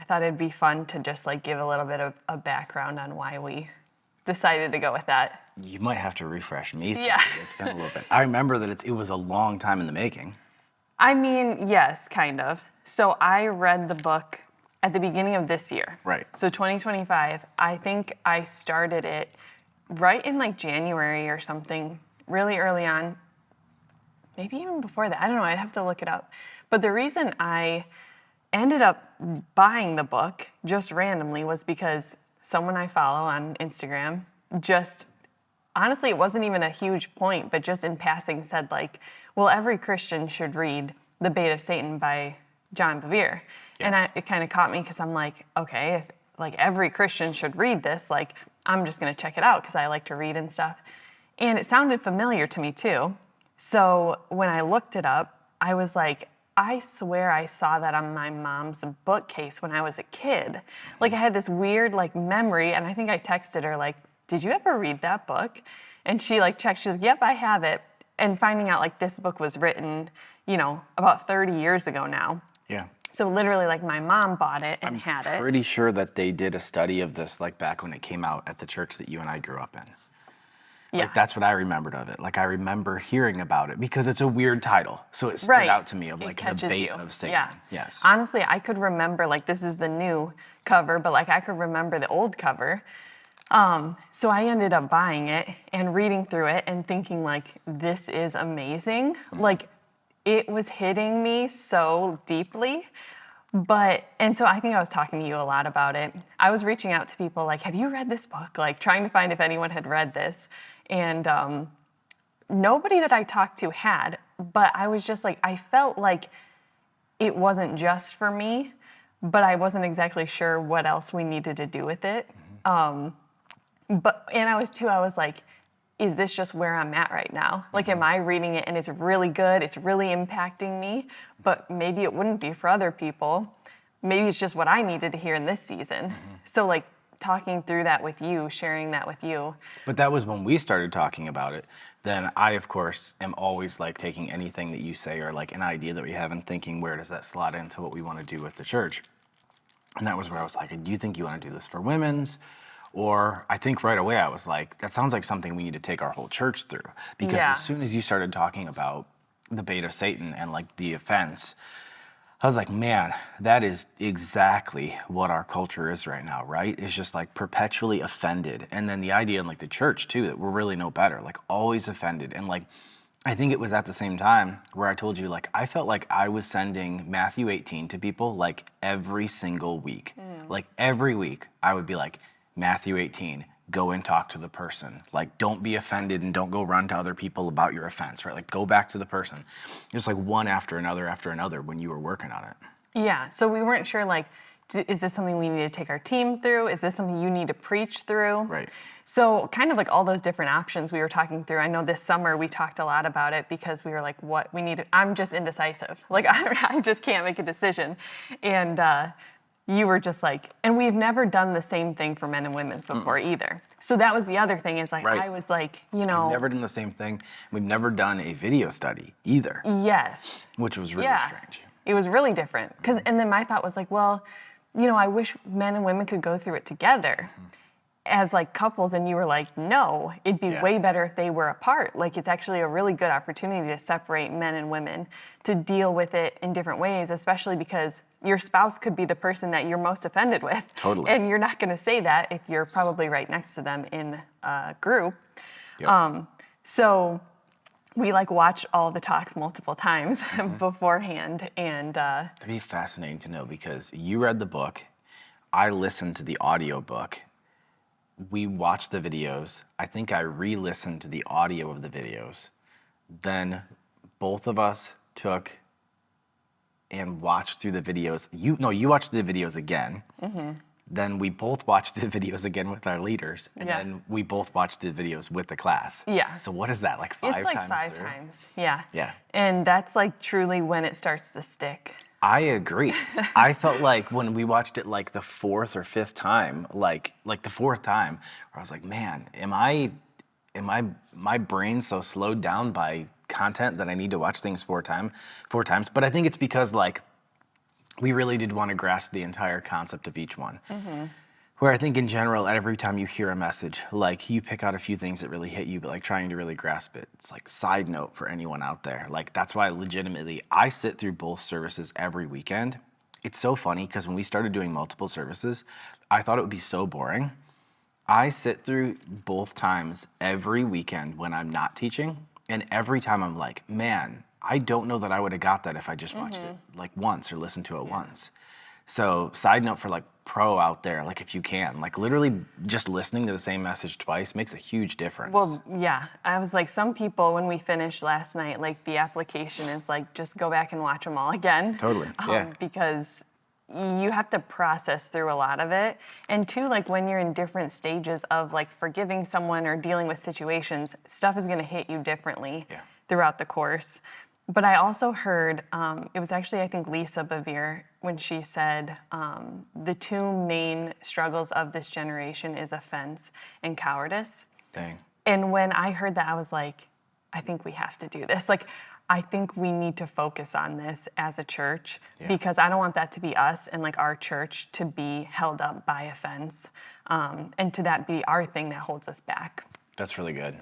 thought it'd be fun to just like give a little bit of a background on why we decided to go with that. You might have to refresh me. Yeah. It's been a little bit. I remember that it was a long time in the making. I mean, yes, kind of. So I read the book at the beginning of this year. Right. So 2025, I think I started it right in like January or something, really early on. Maybe even before that. I don't know. I'd have to look it up. But the reason I ended up buying the book just randomly was because someone I follow on Instagram just, honestly, it wasn't even a huge point, but just in passing said like, well, every Christian should read The Bait of Satan by John Bevere. Yes. And it kind of caught me because I'm like, okay, if like every Christian should read this, like I'm just going to check it out because I like to read and stuff. And it sounded familiar to me too. So when I looked it up, I was like, I swear I saw that on my mom's bookcase when I was a kid. Like I had this weird like memory, and I think I texted her like, did you ever read that book? And she like checked, she's like, yep, I have it. And finding out like this book was written, you know, about 30 years ago now. Yeah. So literally like my mom bought it and had it. Pretty sure that they did a study of this like back when it came out at the church that you and I grew up in. Yeah. Like that's what I remembered of it. Like I remember hearing about it because it's a weird title. So it stood out to me of like the bait of Satan. Yeah. Yes. Honestly, I could remember like this is the new cover, but like I could remember the old cover. So I ended up buying it and reading through it and thinking like, this is amazing. Mm-hmm. Like it was hitting me so deeply. And so I think I was talking to you a lot about it. I was reaching out to people like, have you read this book? Like trying to find if anyone had read this. And nobody that I talked to had, but I was just like, I felt like it wasn't just for me, but I wasn't exactly sure what else we needed to do with it. And I was like, is this just where I'm at right now? Like, am I reading it and it's really good, it's really impacting me, but maybe it wouldn't be for other people. Maybe it's just what I needed to hear in this season. So like talking through that with you, sharing that with you. But that was when we started talking about it. Then I, of course, am always like taking anything that you say or like an idea that we have and thinking, where does that slot into what we want to do with the church? And that was where I was like, do you think you want to do this for women's? Or I think right away I was like, that sounds like something we need to take our whole church through. Because as soon as you started talking about the bait of Satan and like the offense, I was like, man, that is exactly what our culture is right now, right? It's just like perpetually offended. And then the idea in like the church too, that we're really no better, like always offended. And like, I think it was at the same time where I told you, like, I felt like I was sending Matthew 18 to people like every single week. Like every week I would be like, Matthew 18, go and talk to the person. Like, don't be offended and don't go run to other people about your offense, right? Like, go back to the person. Just like one after another when you were working on it. Yeah, so we weren't sure, like, is this something we need to take our team through? Is this something you need to preach through? Right. So kind of like all those different options we were talking through. I know this summer we talked a lot about it because we were like, what we need to, I'm just indecisive. Like, I just can't make a decision. And you were just like, and we've never done the same thing for men and women's before either. So that was the other thing is like, I was like, you know. We've never done the same thing. We've never done a video study either. Yes. Which was really strange. It was really different. And then my thought was like, well, you know, I wish men and women could go through it together as like couples. And you were like, no, it'd be way better if they were apart. Like it's actually a really good opportunity to separate men and women to deal with it in different ways, especially because your spouse could be the person that you're most offended with. Totally. And you're not going to say that if you're probably right next to them in a group. Yep. So we like watched all the talks multiple times beforehand. And It'd be fascinating to know because you read the book, I listened to the audio book, we watched the videos, I think I re-listened to the audio of the videos, then both of us took and watched through the videos. You watched the videos again. Then we both watched the videos again with our leaders, and then we both watched the videos with the class. Yeah. So what is that, like 5 times? It's like 5 through? times, yeah. Yeah. And that's like truly when it starts to stick. I agree. I felt like when we watched it like the 4th or 5th time, like the 4th time, where I was like, man, am my brain so slowed down by content that I need to watch things 4 times? But I think it's because like we really did want to grasp the entire concept of each one. Where I think in general, every time you hear a message, like you pick out a few things that really hit you, but like trying to really grasp it. It's like side note for anyone out there. Like that's why legitimately I sit through both services every weekend. It's so funny because when we started doing multiple services, I thought it would be so boring. I sit through both times every weekend when I'm not teaching. And every time I'm like, man, I don't know that I would have got that if I just watched it like once or listened to it once. So side note for like pro out there, like if you can, like literally just listening to the same message twice makes a huge difference. Well, yeah, I was like, some people, when we finished last night, like the application is like, just go back and watch them all again. Totally, yeah. Because you have to process through a lot of it. And two, like when you're in different stages of like forgiving someone or dealing with situations, stuff is going to hit you differently throughout the course. But I also heard, it was actually, I think, Lisa Bevere, when she said, the two main struggles of this generation is offense and cowardice. Dang. And when I heard that, I was like, I think we have to do this. Like, I think we need to focus on this as a church because I don't want that to be us and like our church to be held up by offense and to that be our thing that holds us back. That's really good.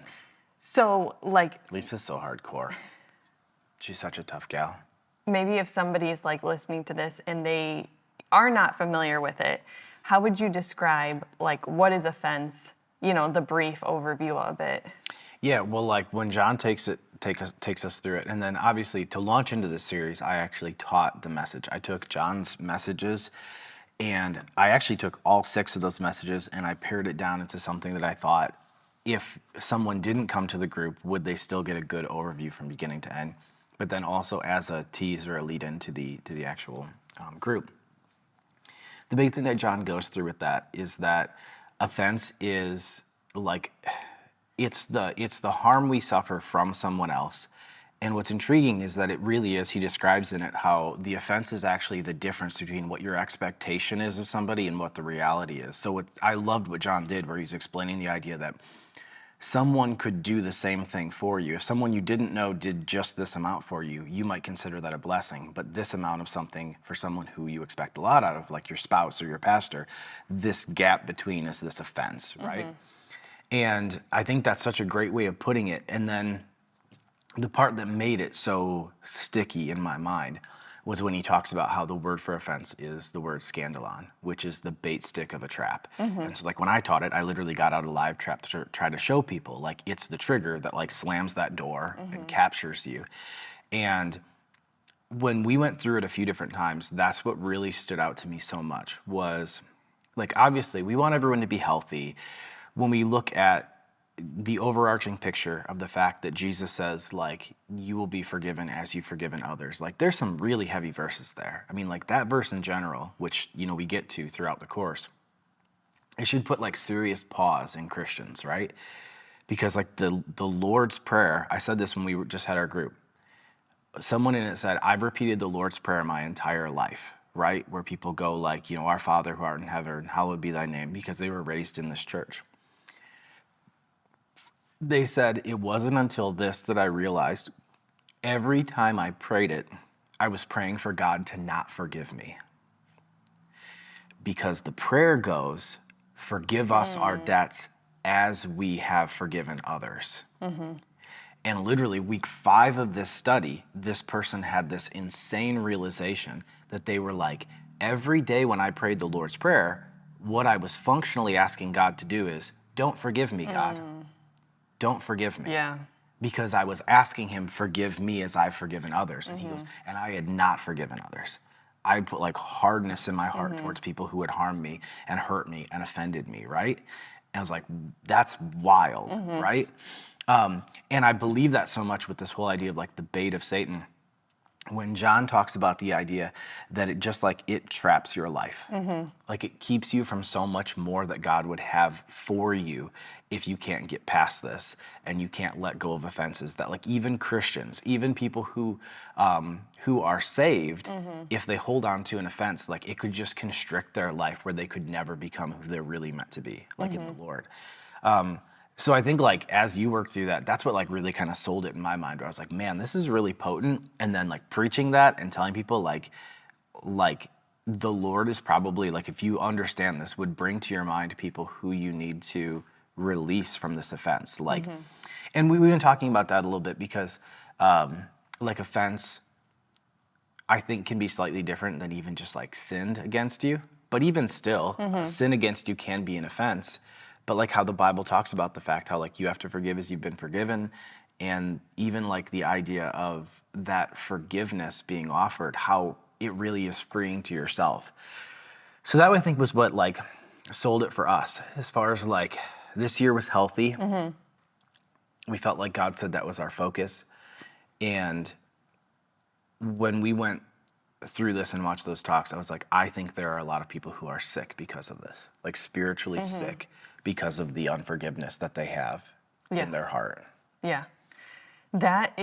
So like, Lisa's so hardcore. She's such a tough gal. maybe if somebody's like listening to this and they are not familiar with it, how would you describe like what is offense? You know, the brief overview of it. Yeah, well, like when John takes us through it, and then obviously to launch into this series, I actually taught the message. I took John's messages, and I actually took all 6 of those messages, and I pared it down into something that I thought, if someone didn't come to the group, would they still get a good overview from beginning to end? But then also as a tease or a lead into the actual group. The big thing that John goes through with that is that offense is like, it's the harm we suffer from someone else. And what's intriguing is that it really is, he describes in it how the offense is actually the difference between what your expectation is of somebody and what the reality is. So I loved what John did, where he's explaining the idea that someone could do the same thing for you. If someone you didn't know did just this amount for you, you might consider that a blessing. But this amount of something for someone who you expect a lot out of, like your spouse or your pastor, this gap between is this offense, right? And I think that's such a great way of putting it. And then the part that made it so sticky in my mind was when he talks about how the word for offense is the word scandalon, which is the bait stick of a trap. And so like when I taught it, I literally got out a live trap to try to show people like it's the trigger that like slams that door and captures you. And when we went through it a few different times, that's what really stood out to me so much was like, obviously we want everyone to be healthy. When we look at the overarching picture of the fact that Jesus says, like, you will be forgiven as you've forgiven others. Like, there's some really heavy verses there. I mean, like, that verse in general, which, you know, we get to throughout the course, it should put, like, serious pause in Christians, right? Because, like, the Lord's Prayer, I said this when we just had our group. Someone in it said, I've repeated the Lord's Prayer my entire life, right? Where people go, like, you know, our Father who art in heaven, hallowed be thy name, because they were raised in this church. They said, it wasn't until this that I realized every time I prayed it, I was praying for God to not forgive me. Because the prayer goes, forgive us our debts as we have forgiven others. And literally week 5 of this study, this person had this insane realization that they were like, every day when I prayed the Lord's Prayer, what I was functionally asking God to do is, don't forgive me, God. Don't forgive me. Yeah. Because I was asking him, forgive me as I've forgiven others. And he goes, and I had not forgiven others. I put like hardness in my heart towards people who had harmed me and hurt me and offended me, right? And I was like, that's wild, right? And I believe that so much with this whole idea of like the bait of Satan. When John talks about the idea that it just like it traps your life, like it keeps you from so much more that God would have for you if you can't get past this and you can't let go of offenses, that like even Christians, even people who are saved, if they hold on to an offense, like it could just constrict their life where they could never become who they're really meant to be, like in the Lord. So I think like as you work through that, that's what like really kind of sold it in my mind, where I was like, man, this is really potent. And then like preaching that and telling people like like the Lord is probably, like, if you understand this, would bring to your mind people who you need to release from this offense. Like, and we've been talking about that a little bit because, like, offense, I think, can be slightly different than even just like sinned against you. But even still, a sin against you can be an offense. But like how the Bible talks about the fact how like you have to forgive as you've been forgiven, and even like the idea of that forgiveness being offered, how it really is freeing to yourself. So that I think was what like sold it for us. As far as like this year was healthy, we felt like God said that was our focus. And when we went through this and watched those talks, I was like, I think there are a lot of people who are sick because of this, like spiritually sick because of the unforgiveness that they have in their heart. Yeah. That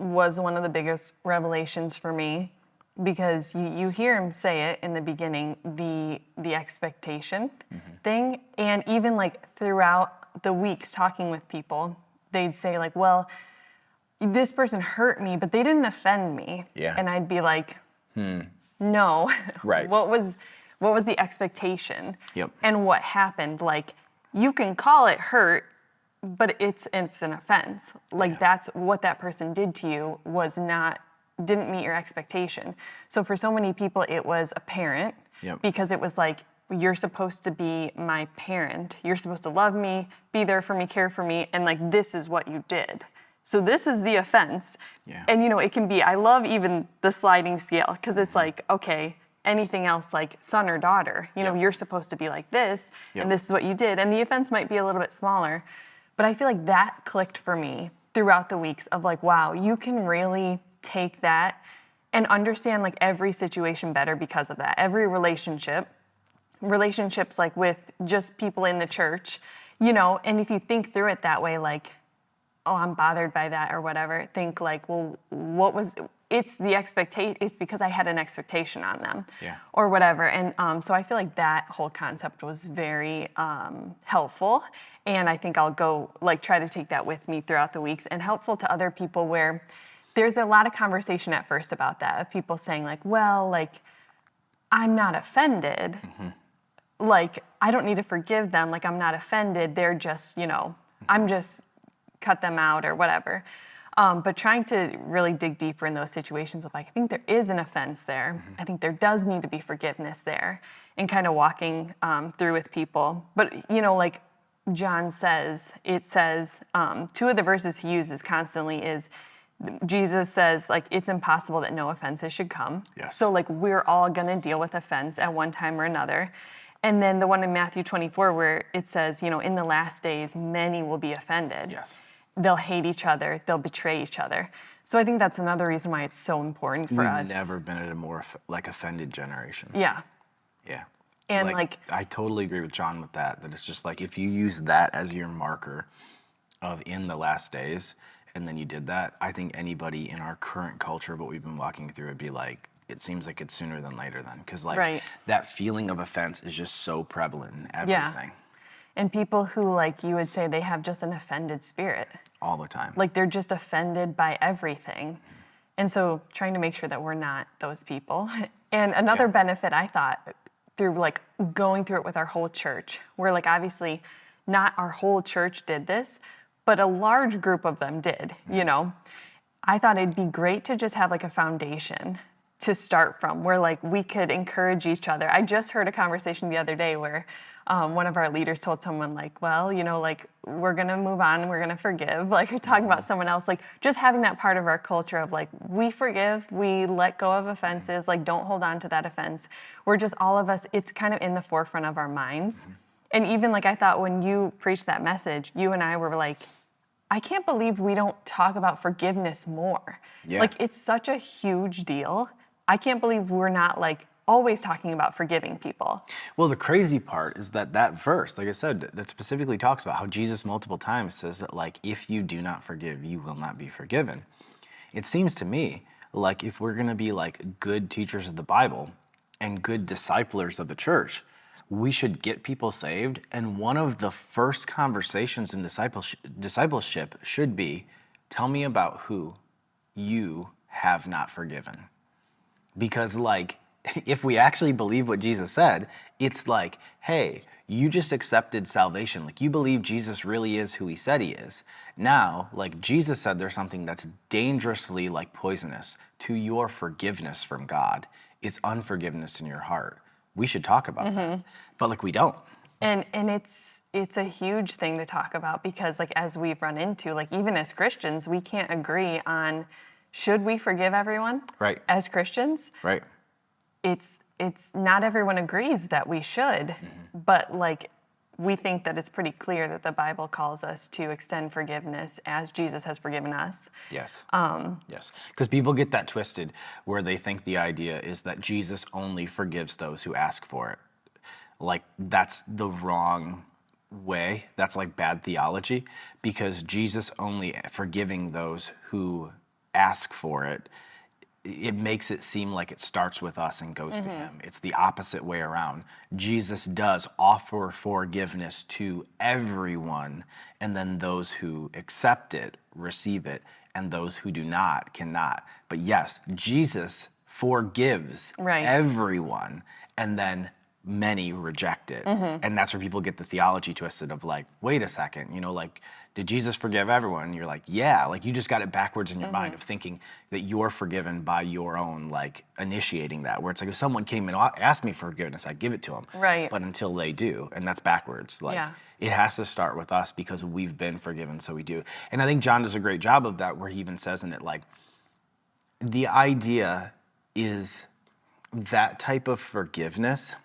was one of the biggest revelations for me, because you hear him say it in the beginning, the expectation thing, and even like throughout the weeks talking with people, they'd say like, well, this person hurt me, but they didn't offend me. Yeah. And I'd be like, no. Right. What was the expectation? Yep. And what happened? Like, you can call it hurt, but it's an offense. Like, that's what that person did to you didn't meet your expectation. So for so many people, it was a parent, because it was like, you're supposed to be my parent. You're supposed to love me, be there for me, care for me, and like, this is what you did. So this is the offense. Yeah. And, it can be, I love even the sliding scale, because it's like, okay, anything else like son or daughter, you're supposed to be like this, and this is what you did. And the offense might be a little bit smaller. But I feel like that clicked for me throughout the weeks of like, wow, you can really take that and understand like every situation better because of that. Every relationships like with just people in the church, and if you think through it that way, like, oh, I'm bothered by that or whatever, think like, well, it's the expectation, it's because I had an expectation on them or whatever. And so I feel like that whole concept was very helpful. And I think I'll go like try to take that with me throughout the weeks, and helpful to other people, where there's a lot of conversation at first about that, of people saying like, well, like, I'm not offended. Like, I don't need to forgive them. Like, I'm not offended. They're just, I'm just cut them out or whatever. But trying to really dig deeper in those situations of like, I think there is an offense there. I think there does need to be forgiveness there, and kind of walking through with people. But, like John says, it says, two of the verses he uses constantly is, Jesus says, like, it's impossible that no offenses should come. Yes. So like, we're all gonna deal with offense at one time or another. And then the one in Matthew 24 where it says, in the last days, many will be offended. Yes. They'll hate each other. They'll betray each other. So I think that's another reason why it's so important for us. We've never been at a more like offended generation. Yeah. Yeah. And like I totally agree with John with that it's just like, if you use that as your marker of in the last days, and then you did that, I think anybody in our current culture, what we've been walking through, would be like, it seems like it's sooner than later then. Because like that feeling of offense is just so prevalent in everything. And people who, like, you would say they have just an offended spirit. All the time. Like, they're just offended by everything. And so trying to make sure that we're not those people. And another benefit, I thought, through, like, going through it with our whole church, where, like, obviously not our whole church did this, but a large group of them did, I thought it'd be great to just have, like, a foundation to start from, where like we could encourage each other. I just heard a conversation the other day where one of our leaders told someone like, well, like, we're gonna move on, we're gonna forgive, like, we're talking about someone else, like, just having that part of our culture of like, we forgive, we let go of offenses, like, don't hold on to that offense. We're just, all of us, it's kind of in the forefront of our minds. And even like, I thought when you preached that message, you and I were like, I can't believe we don't talk about forgiveness more. Like, it's such a huge deal. I can't believe we're not like always talking about forgiving people. Well, the crazy part is that verse, like I said, that specifically talks about how Jesus multiple times says that, like, if you do not forgive, you will not be forgiven. It seems to me like if we're going to be like good teachers of the Bible and good disciplers of the church, we should get people saved. And one of the first conversations in discipleship should be, tell me about who you have not forgiven. Because like, if we actually believe what Jesus said, it's like, hey, you just accepted salvation. Like, you believe Jesus really is who he said he is. Now, like Jesus said, there's something that's dangerously like poisonous to your forgiveness from God. It's unforgiveness in your heart. We should talk about that. But like, we don't. And it's a huge thing to talk about because like as we've run into, like even as Christians, we can't agree on should we forgive everyone? Right. As Christians? Right. It's not everyone agrees that we should, but like we think that it's pretty clear that the Bible calls us to extend forgiveness as Jesus has forgiven us. Yes. Yes. Because people get that twisted where they think the idea is that Jesus only forgives those who ask for it. Like, that's the wrong way. That's like bad theology, because Jesus only forgiving those who ask for it, it makes it seem like it starts with us and goes to him. It's the opposite way around. Jesus does offer forgiveness to everyone, and then those who accept it receive it, and those who do not cannot. But yes, Jesus forgives Right. everyone, and then many reject it. And that's where people get the theology twisted of like, wait a second, like, did Jesus forgive everyone? And you're like, yeah, like you just got it backwards in your mind of thinking that you're forgiven by your own, like initiating that, where it's like if someone came and asked me for forgiveness, I'd give it to them. Right. But until they do, and that's backwards. Like it has to start with us because we've been forgiven, so we do. And I think John does a great job of that, where he even says in it, like, the idea is that type of forgiveness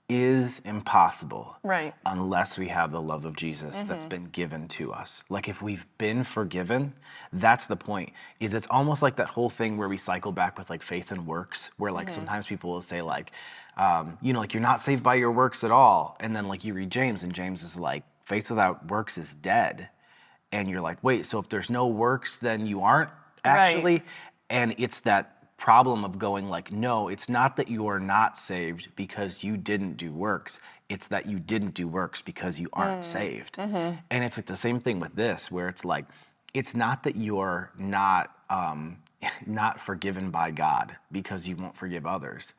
is impossible, Right. unless we have the love of Jesus that's been given to us. Like, if we've been forgiven, that's the point. Is it's almost like that whole thing where we cycle back with like faith and works, where like sometimes people will say like, like you're not saved by your works at all, and then like you read James, and James is like, faith without works is dead, and you're like, wait, so if there's no works, then you aren't actually, Right. and it's that problem of going like, no, it's not that you are not saved because you didn't do works. It's that you didn't do works because you aren't saved. And it's like the same thing with this, where it's like, it's not that you're not not forgiven by God because you won't forgive others.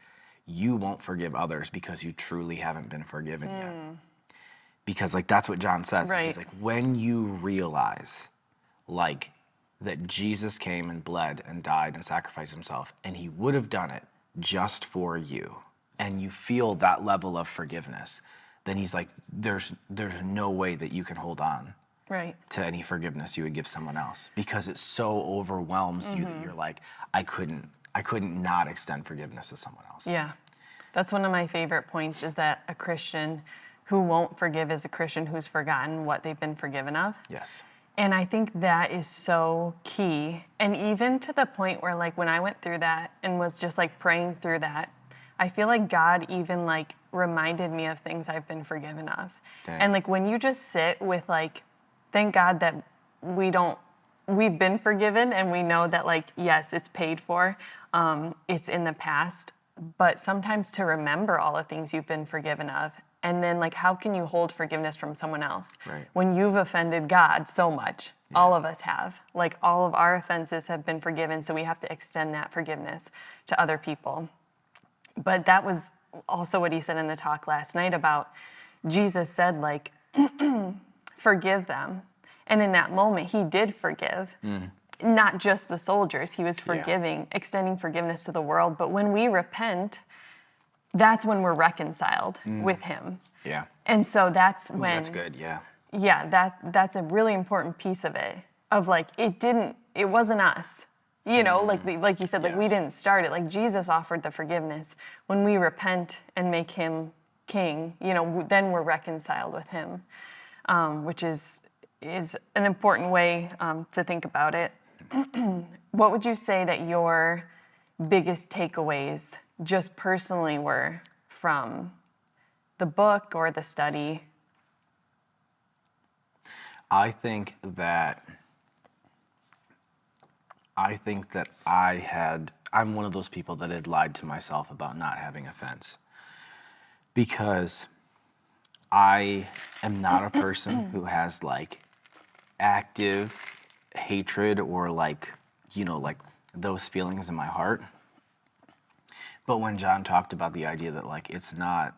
You won't forgive others because you truly haven't been forgiven yet. Because like that's what John says. Right. He's like, when you realize like that Jesus came and bled and died and sacrificed himself, and he would have done it just for you, and you feel that level of forgiveness, then he's like, there's no way that you can hold on Right. to any forgiveness you would give someone else, because it so overwhelms you that you're like, I couldn't not extend forgiveness to someone else. Yeah. That's one of my favorite points, is that a Christian who won't forgive is a Christian who's forgotten what they've been forgiven of. Yes. And I think that is so key. And even to the point where like when I went through that and was just like praying through that, I feel like God even like reminded me of things I've been forgiven of. Dang. And like when you just sit with like, thank God that we've been forgiven, and we know that like, yes, it's paid for, it's in the past, but sometimes to remember all the things you've been forgiven of. And then like, how can you hold forgiveness from someone else? Right. When you've offended God so much? All of us have. Like all of our offenses have been forgiven, so we have to extend that forgiveness to other people. But that was also what he said in the talk last night about Jesus said like, forgive them. And in that moment, he did forgive. Not just the soldiers, he was forgiving, extending forgiveness to the world. But when we repent, that's when we're reconciled with him. Yeah. And so that's when That's good. Yeah. yeah, that's a really important piece of it, of like, it wasn't us, like you said, like we Yes. didn't start it. Like Jesus offered the forgiveness. When we repent and make him king, then we're reconciled with him, which is an important way to think about it. What would you say that your biggest takeaways just personally were from the book or the study? I think that I'm one of those people that had lied to myself about not having offense, because I am not a person who has like active hatred or like those feelings in my heart. But when John talked about the idea that like it's not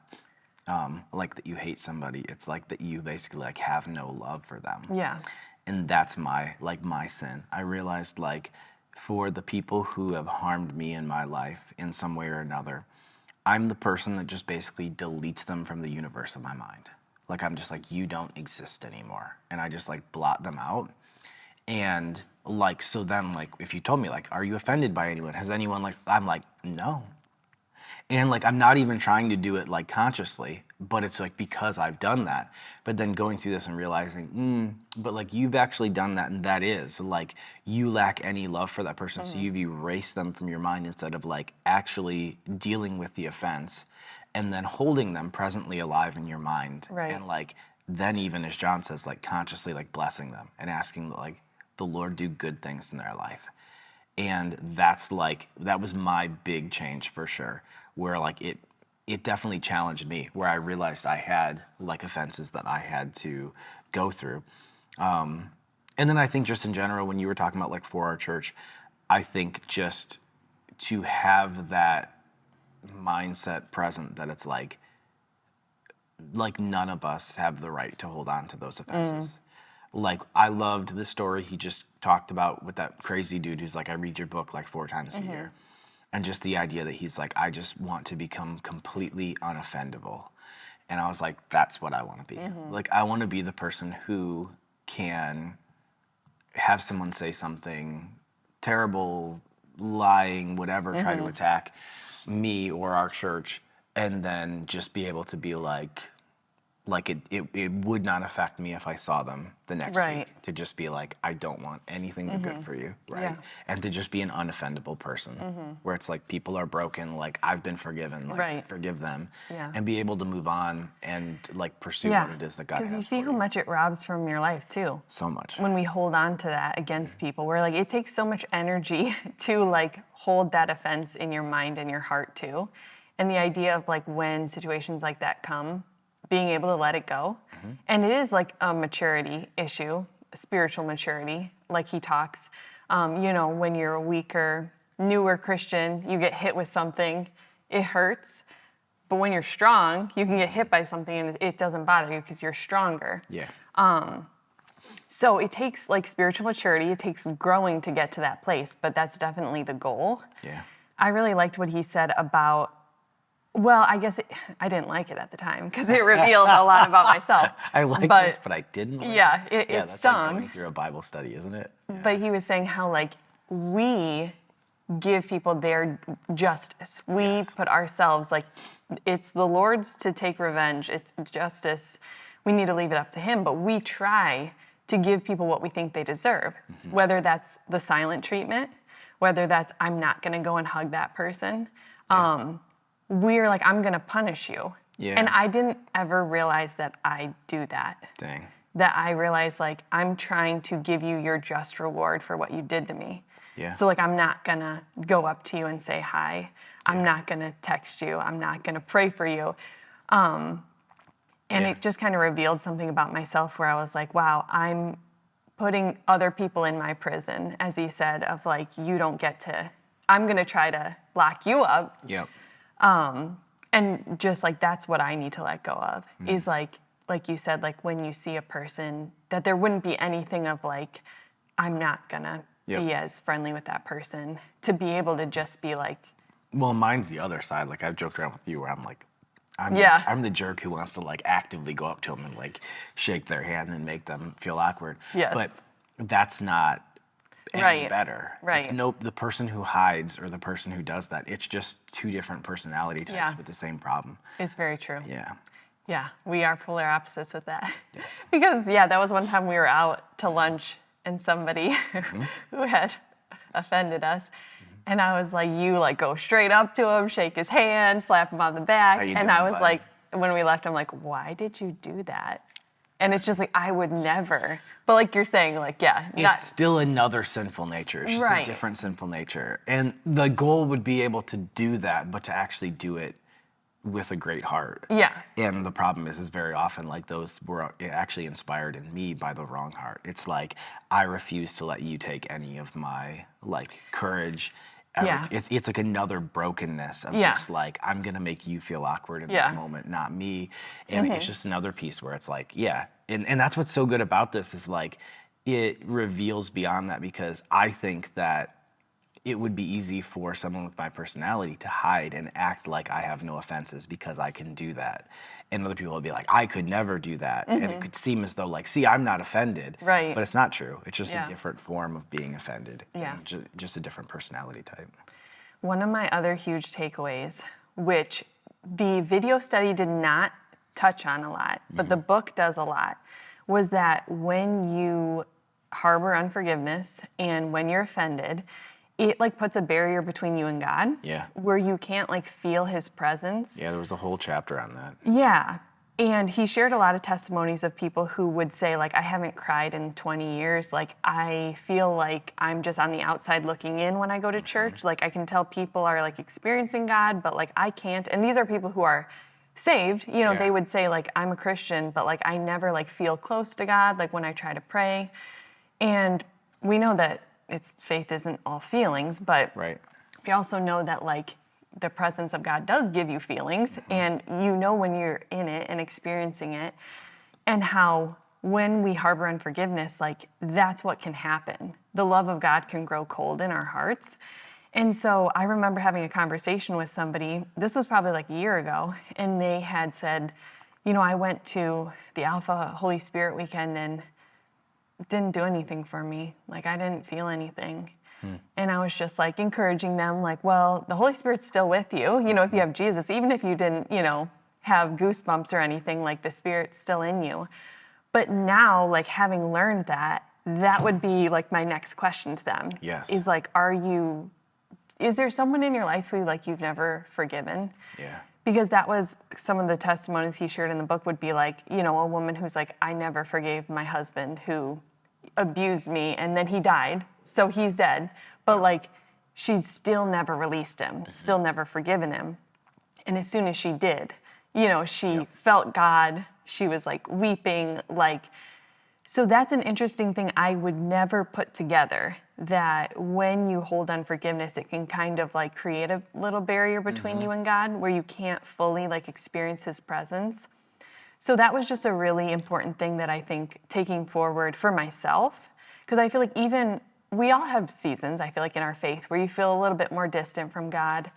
like that you hate somebody, it's like that you basically like have no love for them. Yeah. And that's my sin. I realized like for the people who have harmed me in my life in some way or another, I'm the person that just basically deletes them from the universe of my mind. Like I'm just like, you don't exist anymore. And I just like blot them out. And like, so then like, if you told me like, are you offended by anyone? Has anyone like, I'm like, no. And like, I'm not even trying to do it like consciously, but it's like because I've done that. But then going through this and realizing, but like you've actually done that, and that is like you lack any love for that person. So you've erased them from your mind instead of like actually dealing with the offense and then holding them presently alive in your mind. Right. And like, then even as John says, like consciously like blessing them and asking like the Lord do good things in their life. And that's like, that was my big change for sure, where like it definitely challenged me, where I realized I had like offenses that I had to go through. And then I think just in general, when you were talking about like for our church, I think just to have that mindset present that it's like none of us have the right to hold on to those offenses. Like I loved the story he just talked about with that crazy dude who's like, I read your book like 4 times a year. And just the idea that he's like, I just want to become completely unoffendable. And I was like, that's what I want to be. Like, I want to be the person who can have someone say something terrible, lying, whatever, try to attack me or our church, and then just be able to be like it would not affect me if I saw them the next Right. week. To just be like, I don't want anything but good for you, right? Yeah. And to just be an unoffendable person, where it's like people are broken, like I've been forgiven, like Right. forgive them, Yeah. and be able to move on and like pursue Yeah. what it is that God has Because you for see how much it robs from your life too. So much. When we hold on to that against people, we're like, it takes so much energy to like hold that offense in your mind and your heart too. And the idea of like when situations like that come, being able to let it go. And it is like a maturity issue, spiritual maturity, like he talks. You know, when you're a weaker, newer Christian, you get hit with something, it hurts. But when you're strong, you can get hit by something and it doesn't bother you because you're stronger. Yeah. So it takes like spiritual maturity, it takes growing to get to that place, but that's definitely the goal. Yeah. I really liked what he said about, well, I guess I didn't like it at the time because it revealed a lot about myself. I like this, but I didn't like Yeah, it. it That's stung. like going through a Bible study, isn't it? Yeah. But he was saying how like we give people their justice. We put ourselves like, it's the Lord's to take revenge. It's justice. We need to leave it up to him, but we try to give people what we think they deserve, whether that's the silent treatment, whether that's I'm not gonna go and hug that person. We're like, I'm gonna punish you. Yeah. And I didn't ever realize that I do that. Dang. That I realized like, I'm trying to give you your just reward for what you did to me. Yeah. So like, I'm not gonna go up to you and say hi. I'm not gonna text you. I'm not gonna pray for you. And it just kind of revealed something about myself where I was like, wow, I'm putting other people in my prison, as he said, of like, you don't get to, I'm gonna try to lock you up. Yep. And just like, that's what I need to let go of, is like you said, like when you see a person, that there wouldn't be anything of like, I'm not gonna be as friendly with that person, to be able to just be like. Well, mine's the other side. Like I've joked around with you where I'm like, I'm the jerk who wants to like actively go up to them and like shake their hand and make them feel awkward. Yes. But that's not any better. Right. It's the person who hides or the person who does that. It's just 2 different personality types with the same problem. It's very true. Yeah. Yeah, we are polar opposites with that. Yes. Because that was one time we were out to lunch and somebody who had offended us. And I was like, you like go straight up to him, shake his hand, slap him on the back. How you And doing, I was bud? like, when we left, I'm like, why did you do that? And it's just like, I would never. But like you're saying, like, It's still another sinful nature. It's just a different sinful nature. And the goal would be able to do that, but to actually do it with a great heart. Yeah. And the problem is very often like those were actually inspired in me by the wrong heart. It's like, I refuse to let you take any of my like courage Yeah. It's like another brokenness of Yeah. just like, I'm gonna make you feel awkward in Yeah. this moment, not me. And it's just another piece where it's like, yeah. And that's what's so good about this is like it reveals beyond that, because I think that it would be easy for someone with my personality to hide and act like I have no offenses because I can do that. And other people would be like, I could never do that. And it could seem as though like, see, I'm not offended. Right. But it's not true. It's just Yeah. a different form of being offended. Yeah. And just a different personality type. One of my other huge takeaways, which the video study did not touch on a lot, but the book does a lot, was that when you harbor unforgiveness and when you're offended, it like puts a barrier between you and God. Yeah. Where you can't like feel his presence. Yeah, there was a whole chapter on that. Yeah. And he shared a lot of testimonies of people who would say, like, I haven't cried in 20 years. Like, I feel like I'm just on the outside looking in when I go to church. Like, I can tell people are, like, experiencing God, but, like, I can't. And these are people who are saved. You know, Yeah. they would say, like, I'm a Christian, but, like, I never, like, feel close to God, like, when I try to pray. And we know that faith isn't all feelings, but Right. we also know that, like, the presence of God does give you feelings, and you know when you're in it and experiencing it, and how when we harbor unforgiveness, like, that's what can happen. The love of God can grow cold in our hearts. And so I remember having a conversation with somebody, this was probably like a year ago, and they had said, you know, I went to the Alpha Holy Spirit weekend and it didn't do anything for me. Like, I didn't feel anything. And I was just like encouraging them, like, well, the Holy Spirit's still with you. You know, if you have Jesus, even if you didn't, you know, have goosebumps or anything, like, the Spirit's still in you. But now, like, having learned that, that would be like my next question to them. Yes. Is like, is there someone in your life who, like, you've never forgiven? Yeah. Because that was some of the testimonies he shared in the book would be like, you know, a woman who's like, I never forgave my husband who abused me and then he died, so he's dead. But like, she still never released him, still never forgiven him. And as soon as she did, you know, she felt God, she was like weeping, like, so that's an interesting thing I would never put together, that when you hold unforgiveness, it can kind of like create a little barrier between you and God where you can't fully like experience his presence. So that was just a really important thing that I think taking forward for myself, because I feel like even we all have seasons, I feel like, in our faith where you feel a little bit more distant from God.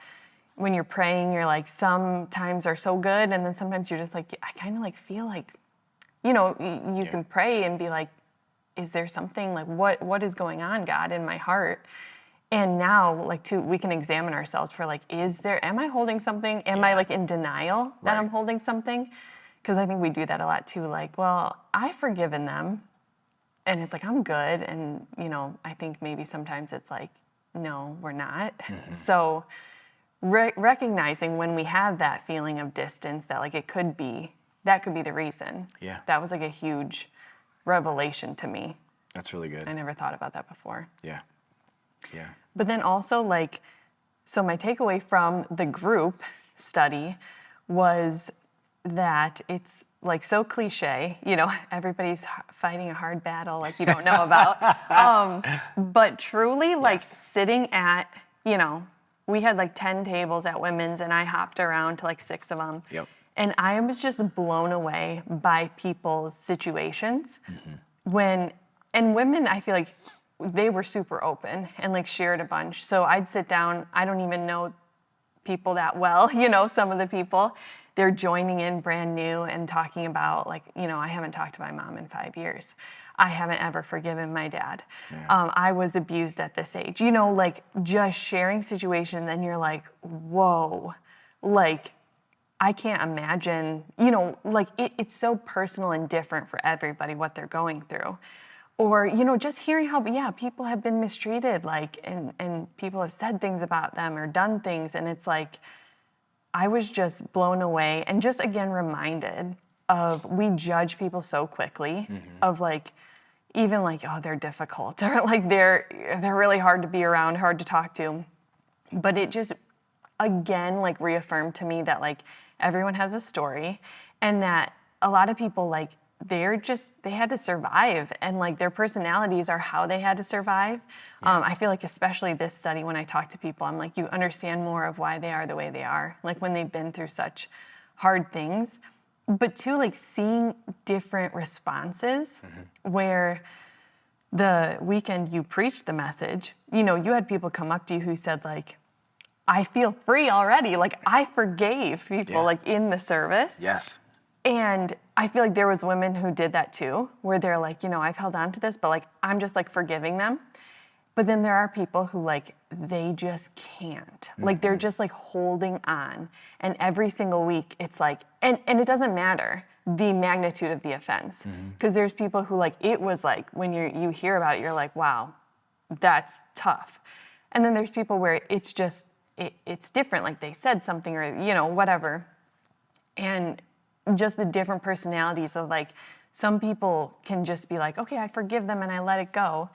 When you're praying, you're like, some times are so good, and then sometimes you're just like, I kind of like feel like, you know, you can pray and be like, is there something, like, what is going on, God, in my heart? And now, like, we can examine ourselves for like, am I holding something? Am I like in denial that I'm holding something? Because I think we do that a lot too. Like, well, I've forgiven them. And it's like, I'm good. And, you know, I think maybe sometimes it's like, no, we're not. So recognizing when we have that feeling of distance, that like that could be the reason. Yeah. That was like a huge revelation to me. That's really good. I never thought about that before. Yeah. Yeah. But then also, like, so my takeaway from the group study was that it's like so cliche, you know, everybody's fighting a hard battle like you don't know about. But truly, like, sitting at, you know, we had like 10 tables at women's and I hopped around to like 6 of them. Yep. And I was just blown away by people's situations. And women, I feel like they were super open and like shared a bunch. So I'd sit down, I don't even know people that well, you know, some of the people, they're joining in brand new and talking about like, you know, I haven't talked to my mom in 5 years. I haven't ever forgiven my dad. I was abused at this age, you know, like just sharing situations. And you're like, whoa, like, I can't imagine, you know, like it's so personal and different for everybody what they're going through. Or, you know, just hearing how, people have been mistreated, like, and people have said things about them or done things. And it's like, I was just blown away and just again reminded of, we judge people so quickly of like, even like, oh, they're difficult or like they're really hard to be around, hard to talk to. But it just, again, like reaffirmed to me that like everyone has a story and that a lot of people like they had to survive, and like their personalities are how they had to survive. I feel like especially this study, when I talk to people, I'm like, you understand more of why they are the way they are, like when they've been through such hard things. But too, like seeing different responses where the weekend you preached the message, you know, you had people come up to you who said like, I feel free already. Like I forgave people like in the service. Yes. And I feel like there was women who did that too, where they're like, you know, I've held on to this, but like, I'm just like forgiving them. But then there are people who like, they just can't. Like they're just like holding on. And every single week it's like, and it doesn't matter the magnitude of the offense. Because there's people who like, it was like, when you hear about it, you're like, wow, that's tough. And then there's people where it's just, it's different. Like they said something or, you know, whatever. And just the different personalities of like, some people can just be like, okay, I forgive them and I let it go.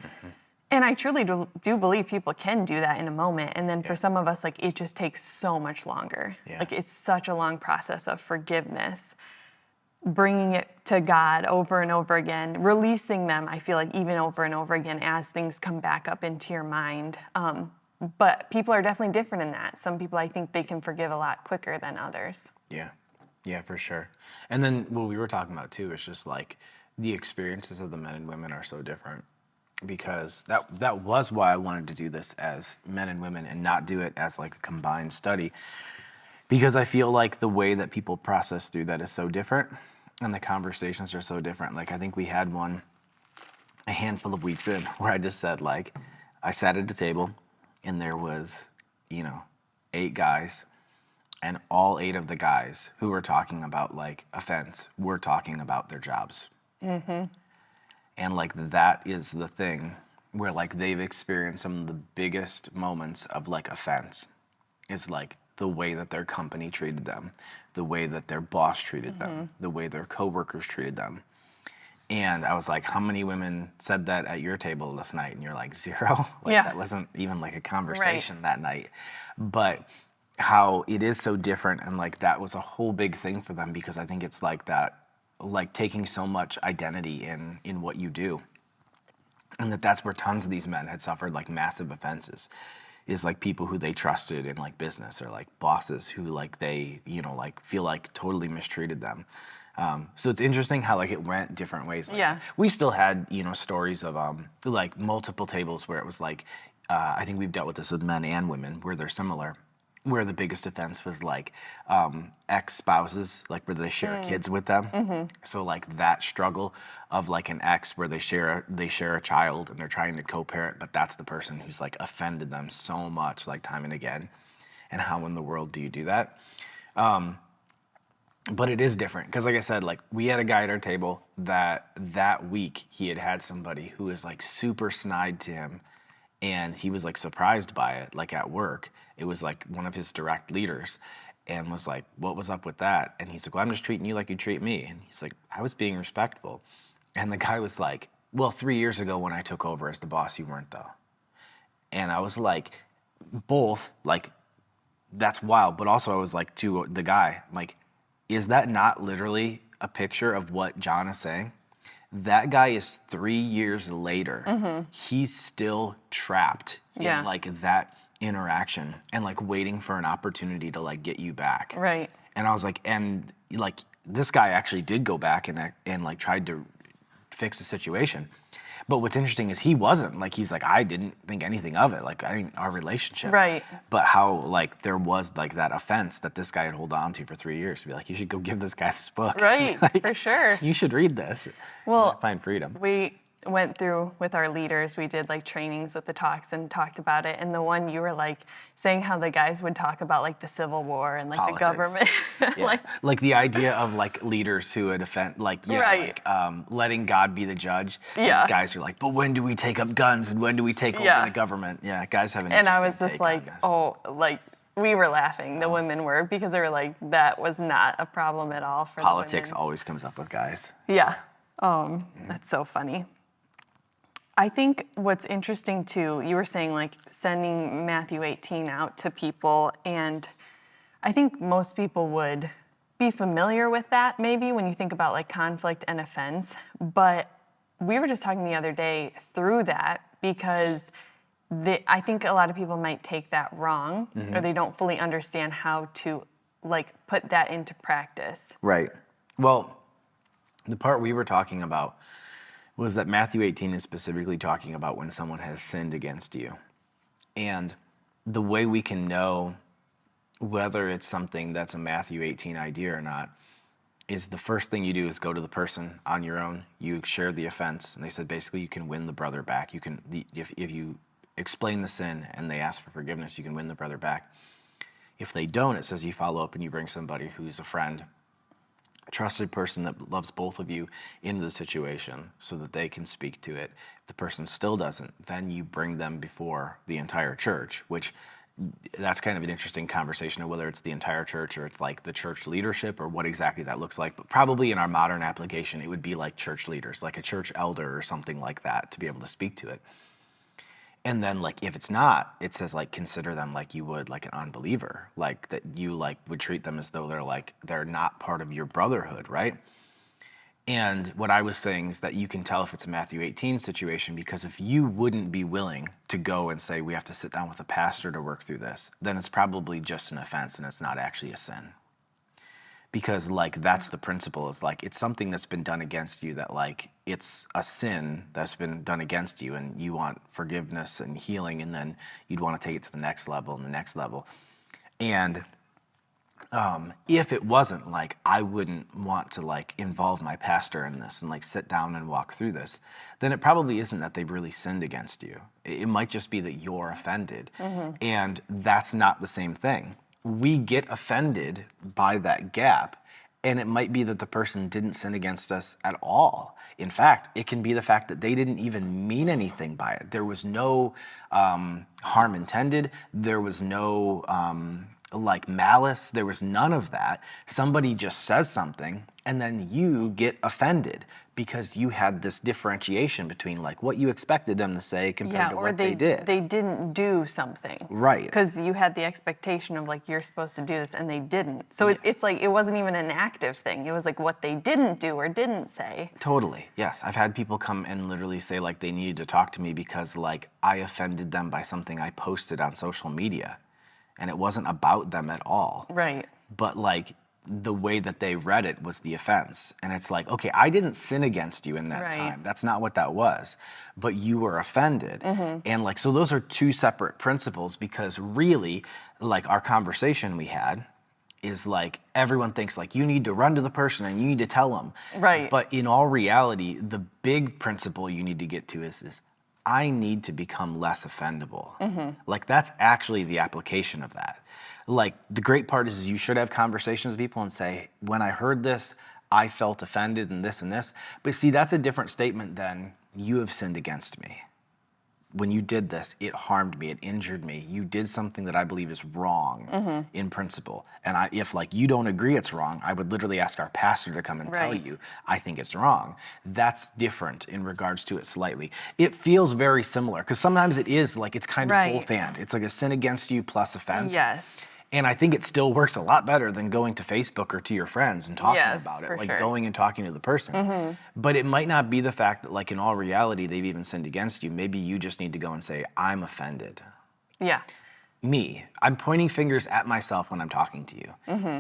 And I truly do believe people can do that in a moment. And then for some of us, like it just takes so much longer. Like it's such a long process of forgiveness, bringing it to God over and over again, releasing them, I feel like even over and over again as things come back up into your mind. But people are definitely different in that. Some people, I think they can forgive a lot quicker than others. Yeah. Yeah, for sure. And then what we were talking about too is just like the experiences of the men and women are so different, because that was why I wanted to do this as men and women and not do it as like a combined study, because I feel like the way that people process through that is so different and the conversations are so different. Like I think we had one a handful of weeks in where I just said like, I sat at a table and there was, you know, 8 guys, and all 8 of the guys who were talking about like offense were talking about their jobs. And like that is the thing where like they've experienced some of the biggest moments of like offense is like the way that their company treated them, the way that their boss treated them, the way their coworkers treated them. And I was like, how many women said that at your table this night? And you're like, 0? Like that wasn't even like a conversation that night. But how it is so different, and like that was a whole big thing for them, because I think it's like that, like taking so much identity in what you do, and that's where tons of these men had suffered like massive offenses, is like people who they trusted in like business, or like bosses who like they, you know, like feel like totally mistreated them. So it's interesting how like it went different ways. Like, we still had, you know, stories of like multiple tables where it was like, I think we've dealt with this with men and women where they're similar, where the biggest offense was like ex-spouses, like where they share kids with them. So like that struggle of like an ex where they share a child and they're trying to co-parent, but that's the person who's like offended them so much, like time and again. And how in the world do you do that? But it is different, because like I said, like we had a guy at our table that week he had somebody who was like super snide to him, and he was like surprised by it, like at work. It was like one of his direct leaders, and was like, what was up with that? And he's like, well, I'm just treating you like you treat me. And he's like, I was being respectful. And the guy was like, well, 3 years ago when I took over as the boss, you weren't though. And I was like, both, like, that's wild. But also I was like to the guy, like, is that not literally a picture of what John is saying? That guy is 3 years later, he's still trapped in like that interaction and like waiting for an opportunity to like get you back. Right. And I was like, and like this guy actually did go back and like tried to fix the situation. But what's interesting is he wasn't, like, he's like, I didn't think anything of it, like our relationship. Right. But how like there was like that offense that this guy had hold on to for 3 years, to be like, you should go give this guy this book. Right, like, for sure. You should read this. Well, Find freedom. We went through with our leaders, we did like trainings with the talks and talked about it. And the one you were like saying how the guys would talk about like the Civil War and like Politics. the government. like the idea of like leaders who would offend, like, like letting God be the judge. Yeah. And guys are like, but when do we take up guns and when do we take over the government? Yeah, guys have an And I interesting was just take like, on this. oh, like we were laughing, the women were, because they were like, that was not a problem at all for Politics the women. always comes up with guys. Yeah. That's so funny. I think what's interesting too, you were saying like sending Matthew 18 out to people, and I think most people would be familiar with that maybe when you think about like conflict and offense. But we were just talking the other day through that because I think a lot of people might take that wrong or they don't fully understand how to like put that into practice. Right. Well, the part we were talking about was that Matthew 18 is specifically talking about when someone has sinned against you. And the way we can know whether it's something that's a Matthew 18 idea or not is the first thing you do is go to the person on your own. You share the offense, and they said basically you can win the brother back. You can, if you explain the sin and they ask for forgiveness, you can win the brother back. If they don't, it says you follow up and you bring somebody who's a friend, a trusted person that loves both of you into the situation so that they can speak to it. If the person still doesn't, then you bring them before the entire church, which that's kind of an interesting conversation of whether it's the entire church or it's like the church leadership or what exactly that looks like. But probably in our modern application, it would be like church leaders, like a church elder or something like that to be able to speak to it. And then like if it's not, it says like consider them like you would like an unbeliever, like that you like would treat them as though they're not part of your brotherhood, right? And what I was saying is that you can tell if it's a Matthew 18 situation because if you wouldn't be willing to go and say we have to sit down with a pastor to work through this, then it's probably just an offense and it's not actually a sin. Because like that's the principle is like it's something that's been done against you that like it's a sin that's been done against you and you want forgiveness and healing and then you'd want to take it to the next level and the next level. And if it wasn't like I wouldn't want to like involve my pastor in this and like sit down and walk through this, then it probably isn't that they've really sinned against you. It might just be that you're offended. And that's not the same thing. We get offended by that gap, and it might be that the person didn't sin against us at all. In fact, it can be the fact that they didn't even mean anything by it. There was no harm intended. There was no like malice. There was none of that. Somebody just says something, and then you get offended because you had this differentiation between like what you expected them to say compared to what they did. They didn't do something. Right. Because you had the expectation of like, you're supposed to do this and they didn't. So it's like, it wasn't even an active thing. It was like what they didn't do or didn't say. Totally. Yes. I've had people come and literally say like they needed to talk to me because like I offended them by something I posted on social media and it wasn't about them at all. Right. But like the way that they read it was the offense. And it's like, okay, I didn't sin against you in that time. That's not what that was. But you were offended. And like, so those are two separate principles because really, like our conversation we had is like, everyone thinks like you need to run to the person and you need to tell them. Right. But in all reality, the big principle you need to get to is I need to become less offendable. Like that's actually the application of that. Like the great part is you should have conversations with people and say, when I heard this, I felt offended and this and this. But see, that's a different statement than you have sinned against me. When you did this, it harmed me, it injured me. You did something that I believe is wrong in principle. And if like you don't agree it's wrong, I would literally ask our pastor to come and tell you, I think it's wrong. That's different in regards to it slightly. It feels very similar because sometimes it is like it's kind of both and. It's like a sin against you plus offense. Yes. And I think it still works a lot better than going to Facebook or to your friends and talking about it, like going and talking to the person. But it might not be the fact that like in all reality, they've even sinned against you. Maybe you just need to go and say, I'm offended. Yeah. Me, I'm pointing fingers at myself when I'm talking to you.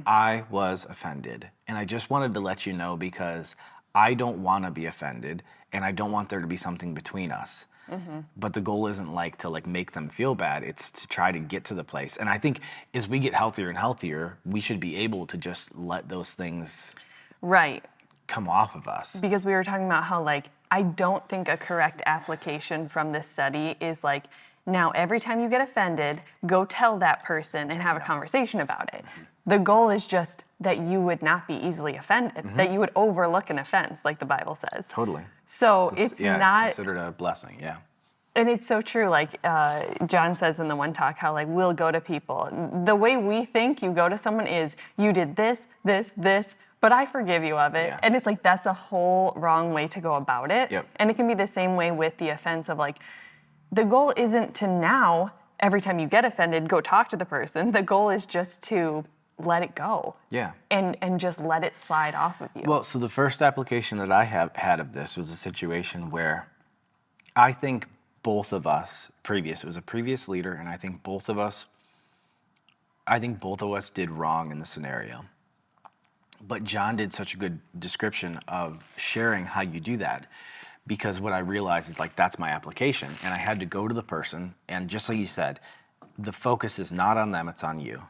I was offended. And I just wanted to let you know because I don't want to be offended and I don't want there to be something between us. But the goal isn't like to like make them feel bad. It's to try to get to the place. And I think as we get healthier and healthier, we should be able to just let those things come off of us. Because we were talking about how like, I don't think a correct application from this study is like, now every time you get offended, go tell that person and have a conversation about it. The goal is just that you would not be easily offended, that you would overlook an offense, like the Bible says. Totally. So it's not considered a blessing, And it's so true, like John says in the one talk, how like we'll go to people. The way we think you go to someone is, you did this, this, this, but I forgive you of it. And it's like, that's a whole wrong way to go about it. And it can be the same way with the offense of like, the goal isn't to now, every time you get offended, go talk to the person. The goal is just to let it go. Yeah. And just let it slide off of you. Well, so the first application that I have had of this was a situation where I think both of us, it was a previous leader, and I think both of us did wrong in the scenario. But John did such a good description of sharing how you do that, because what I realized is like, that's my application. And I had to go to the person, and just like you said, the focus is not on them, it's on you.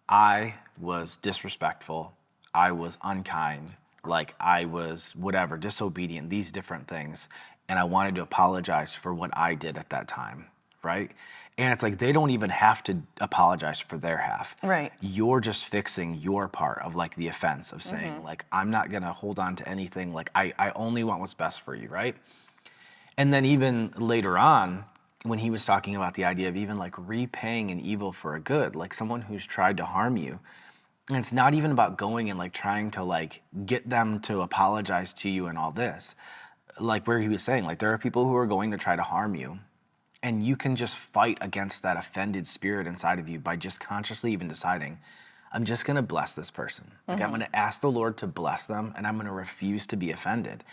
I was disrespectful, I was unkind, like I was whatever, disobedient, these different things. And I wanted to apologize for what I did at that time, right? And it's like, they don't even have to apologize for their half. Right. You're just fixing your part of like the offense of saying like, I'm not gonna hold on to anything, like I only want what's best for you, right? And then even later on, when he was talking about the idea of even like repaying an evil for a good, like someone who's tried to harm you, and it's not even about going and like trying to like get them to apologize to you and all this. Like where he was saying, like there are people who are going to try to harm you, and you can just fight against that offended spirit inside of you by just consciously even deciding, I'm just going to bless this person. Like I'm going to ask the Lord to bless them, and I'm going to refuse to be offended.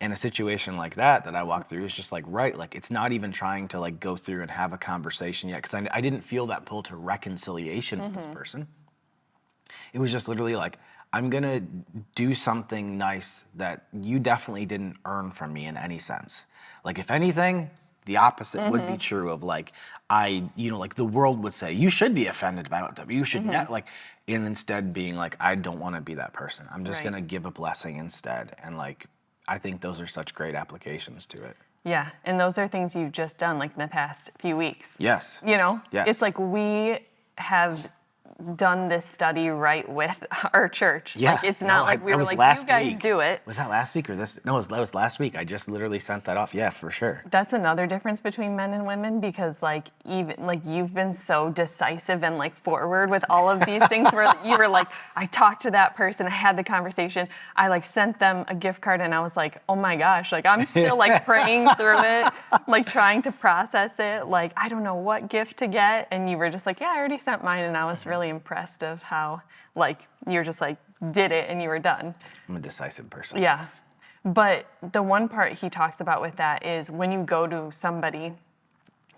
And a situation like that I walked through is just like, right, like it's not even trying to like go through and have a conversation yet, because I didn't feel that pull to reconciliation with this person. It was just literally like, I'm gonna do something nice that you definitely didn't earn from me in any sense. Like if anything, the opposite would be true of like, like the world would say, you should be offended by what, you should not, like, and instead being like, I don't wanna be that person. I'm just gonna give a blessing instead. And like, I think those are such great applications to it. Yeah, and those are things you've just done like in the past few weeks. Yes. You know? Yes. It's like we have done this study right with our church. Yeah. Like it's not like we that were was like, last you guys week. do it. Was that last week or this? No, that was last week. I just literally sent that off. Yeah, for sure. That's another difference between men and women, because like even like you've been so decisive and like forward with all of these things where you were like, I talked to that person, I had the conversation, I like sent them a gift card, and I was like, oh my gosh, like I'm still like praying through it, like trying to process it, like I don't know what gift to get, and you were just like, yeah, I already sent mine, and I was really impressed of how like you're just like did it and you were done. I'm a decisive person. Yeah. But the one part he talks about with that is when you go to somebody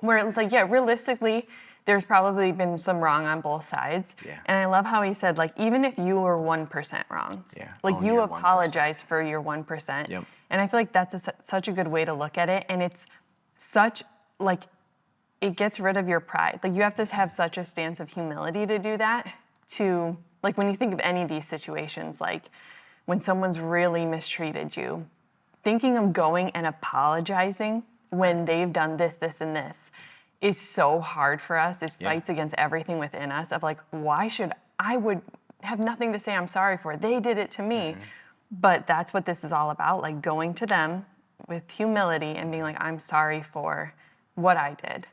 where it's like, yeah, realistically, there's probably been some wrong on both sides. Yeah. And I love how he said, like, even if you were 1% wrong, Yeah, like own you your apologize for your 1%. Yep. And I feel like that's such a good way to look at it. And it's such, like, it gets rid of your pride. Like, you have to have such a stance of humility to do that, to, like, when you think of any of these situations, like, when someone's really mistreated you, thinking of going and apologizing when they've done this, this, and this is so hard for us. It fights against everything within us of like, why should I would have nothing to say I'm sorry for? They did it to me. But that's what this is all about, like going to them with humility and being like, I'm sorry for what I did.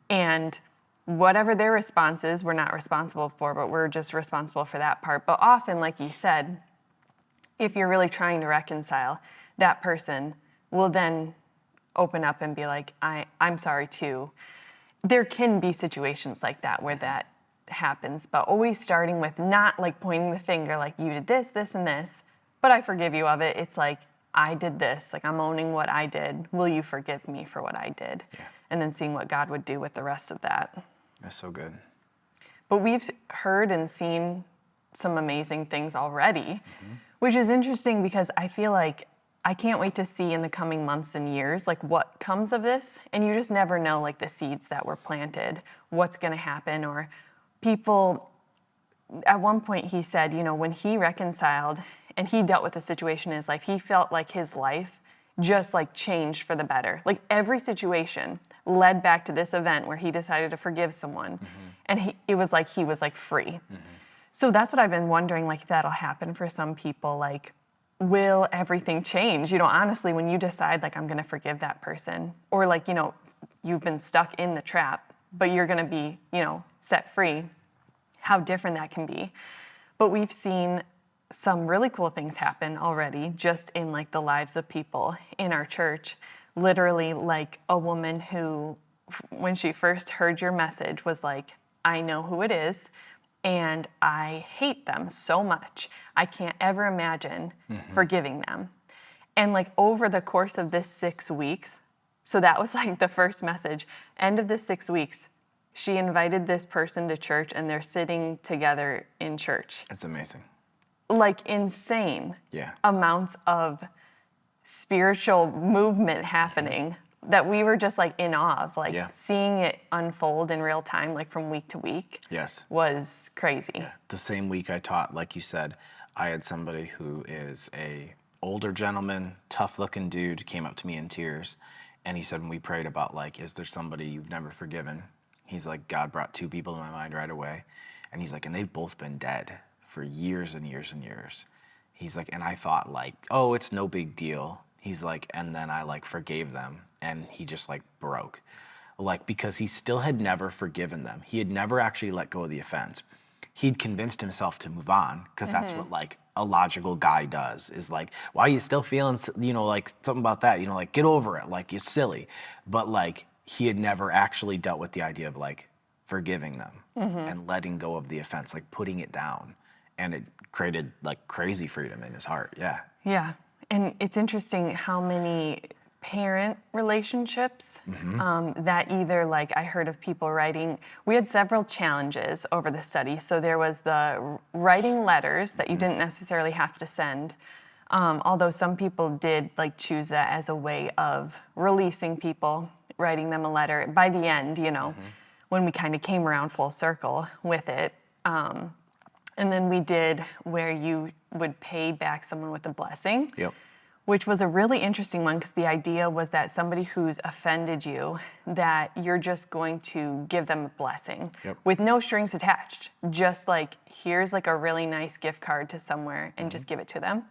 And whatever their response is, we're not responsible for, but we're just responsible for that part. But often, like you said, if you're really trying to reconcile, that person will then open up and be like, I'm sorry too. There can be situations like that where that happens, but always starting with not like pointing the finger like you did this, this, and this, but I forgive you of it. It's like, I did this, like I'm owning what I did. Will you forgive me for what I did? Yeah. And then seeing what God would do with the rest of that. That's so good. But we've heard and seen some amazing things already, which is interesting because I feel like I can't wait to see in the coming months and years, like what comes of this. And you just never know, like the seeds that were planted, what's going to happen. Or people, at one point he said, you know, when he reconciled and he dealt with a situation in his life, he felt like his life just like changed for the better. Like every situation led back to this event where he decided to forgive someone. And it was like he was like free. So that's what I've been wondering, like if that'll happen for some people, like will everything change? You know, honestly, when you decide like I'm gonna forgive that person, or like, you know, you've been stuck in the trap, but you're gonna be, you know, set free, how different that can be. But we've seen some really cool things happen already just in like the lives of people in our church. Literally like a woman who, when she first heard your message, was like, I know who it is. and I hate them so much. I can't ever imagine forgiving them. And like over the course of this 6 weeks, so that was like the first message, end of the 6 weeks, she invited this person to church and they're sitting together in church. It's amazing. Like insane Yeah. amounts of spiritual movement happening that we were just like in awe of, like seeing it unfold in real time, like from week to week. Yes. Was crazy. Yeah. The same week I taught, like you said, I had somebody who is a older gentleman, tough looking dude, came up to me in tears. And he said, when we prayed about like, is there somebody you've never forgiven? He's like, God brought 2 people to my mind right away. And he's like, and they've both been dead for years and years and years. He's like, and I thought like, oh, it's no big deal. He's like, and then I like forgave them. And he just like broke. Like, because he still had never forgiven them. He had never actually let go of the offense. He'd convinced himself to move on, because that's what like a logical guy does, is like, why are you still feeling, you know, like something about that, you know, like get over it, like it's silly. But like he had never actually dealt with the idea of like forgiving them and letting go of the offense, like putting it down. And it created like crazy freedom in his heart. Yeah. Yeah. And it's interesting how many parent relationships that either, like I heard of people writing, we had several challenges over the study. So there was the writing letters that you didn't necessarily have to send, although some people did like choose that as a way of releasing people, writing them a letter. By the end, you know, when we kind of came around full circle with it. And then we did where you would pay back someone with a blessing. Yep. Which was a really interesting one, because the idea was that somebody who's offended you, that you're just going to give them a blessing with no strings attached. Just like, here's like a really nice gift card to somewhere and just give it to them.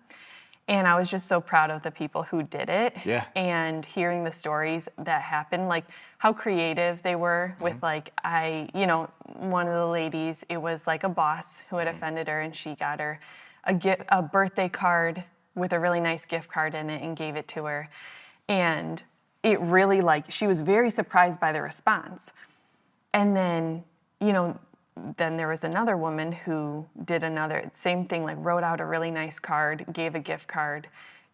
And I was just so proud of the people who did it. Yeah. And hearing the stories that happened, like how creative they were with like, you know, one of the ladies, it was like a boss who had offended her, and she got her a birthday card with a really nice gift card in it and gave it to her. And it really, like, she was very surprised by the response. And then, you know, then there was another woman who did another, same thing, like wrote out a really nice card, gave a gift card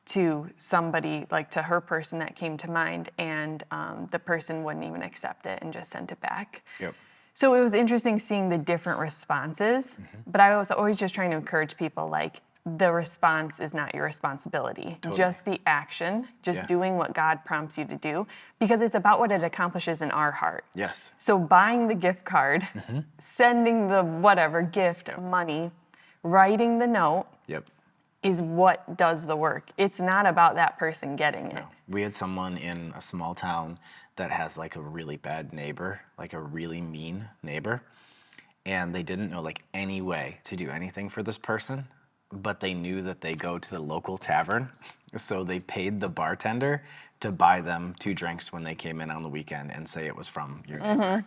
to somebody, like to her person that came to mind, and the person wouldn't even accept it and just sent it back. Yep. So it was interesting seeing the different responses, but I was always just trying to encourage people, like, the response is not your responsibility. Totally. Just the action, just doing what God prompts you to do, because it's about what it accomplishes in our heart. Yes. So buying the gift card, sending the whatever gift, money, writing the note is what does the work. It's not about that person getting it. No. We had someone in a small town that has like a really bad neighbor, like a really mean neighbor, and they didn't know like any way to do anything for this person. But they knew that they go to the local tavern, so they paid the bartender to buy them 2 drinks when they came in on the weekend and say it was from your neighbor.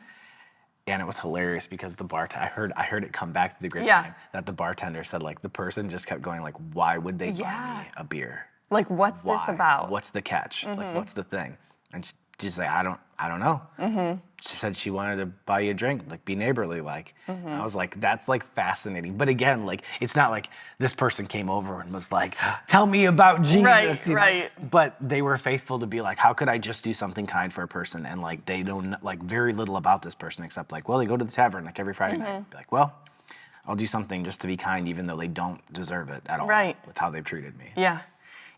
And it was hilarious because the I heard it come back to the grapevine that the bartender said like the person just kept going like, why would they buy me a beer? Like, what's this about? What's the catch? Like, what's the thing? And she's like, I don't know. She said she wanted to buy you a drink, like be neighborly, like. I was like, that's like fascinating. But again, like, it's not like this person came over and was like, tell me about Jesus. Right, you know? right. But they were faithful to be like, how could I just do something kind for a person? And like, they don't like very little about this person except like, well, they go to the tavern like every Friday night. Be like, well, I'll do something just to be kind, even though they don't deserve it at all. Right. With how they've treated me. Yeah.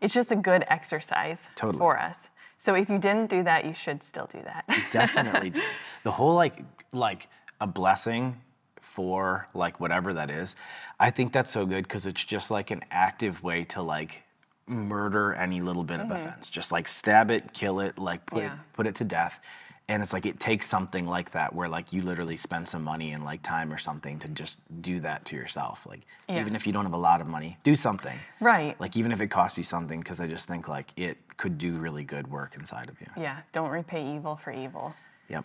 It's just a good exercise for us. So if you didn't do that, you should still do that. Definitely do. The whole like a blessing for like whatever that is, I think that's so good because it's just like an active way to like murder any little bit of offense. Just like stab it, kill it, like put it to death. And it's like it takes something like that where like you literally spend some money and like time or something to just do that to yourself. Like even if you don't have a lot of money, do something. Right. Like even if it costs you something, because I just think like it could do really good work inside of you. Yeah. Don't repay evil for evil. Yep.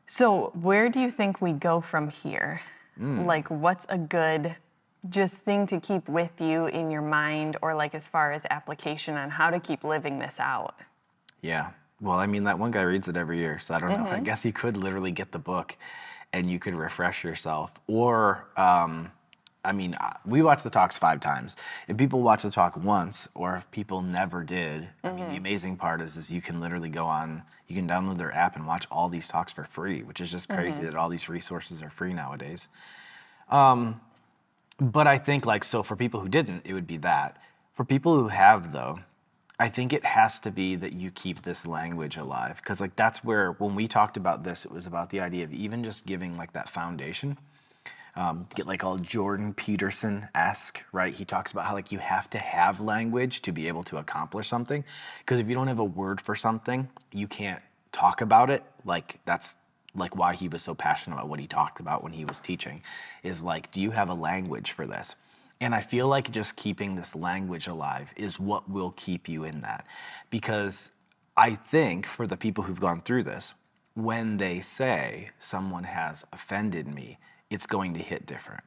So where do you think we go from here? Like, what's a good just thing to keep with you in your mind, or like as far as application on how to keep living this out? Yeah. Well, I mean, that one guy reads it every year, so I don't know. I guess you could literally get the book and you could refresh yourself. Or, I mean, we watch the talks 5 times. If people watch the talk once, or if people never did, I mean, the amazing part is you can literally go on, you can download their app and watch all these talks for free, which is just crazy that all these resources are free nowadays. But I think, like, so for people who didn't, it would be that. For people who have, though, I think it has to be that you keep this language alive. Because, like, that's where, when we talked about this, it was about the idea of even just giving, like, that foundation. Get, like, all Jordan Peterson-esque, right? He talks about how, like, you have to have language to be able to accomplish something. Because if you don't have a word for something, you can't talk about it. Like, that's like why he was so passionate about what he talked about when he was teaching, is like, do you have a language for this? And I feel like just keeping this language alive is what will keep you in that. Because I think for the people who've gone through this, when they say someone has offended me, it's going to hit different.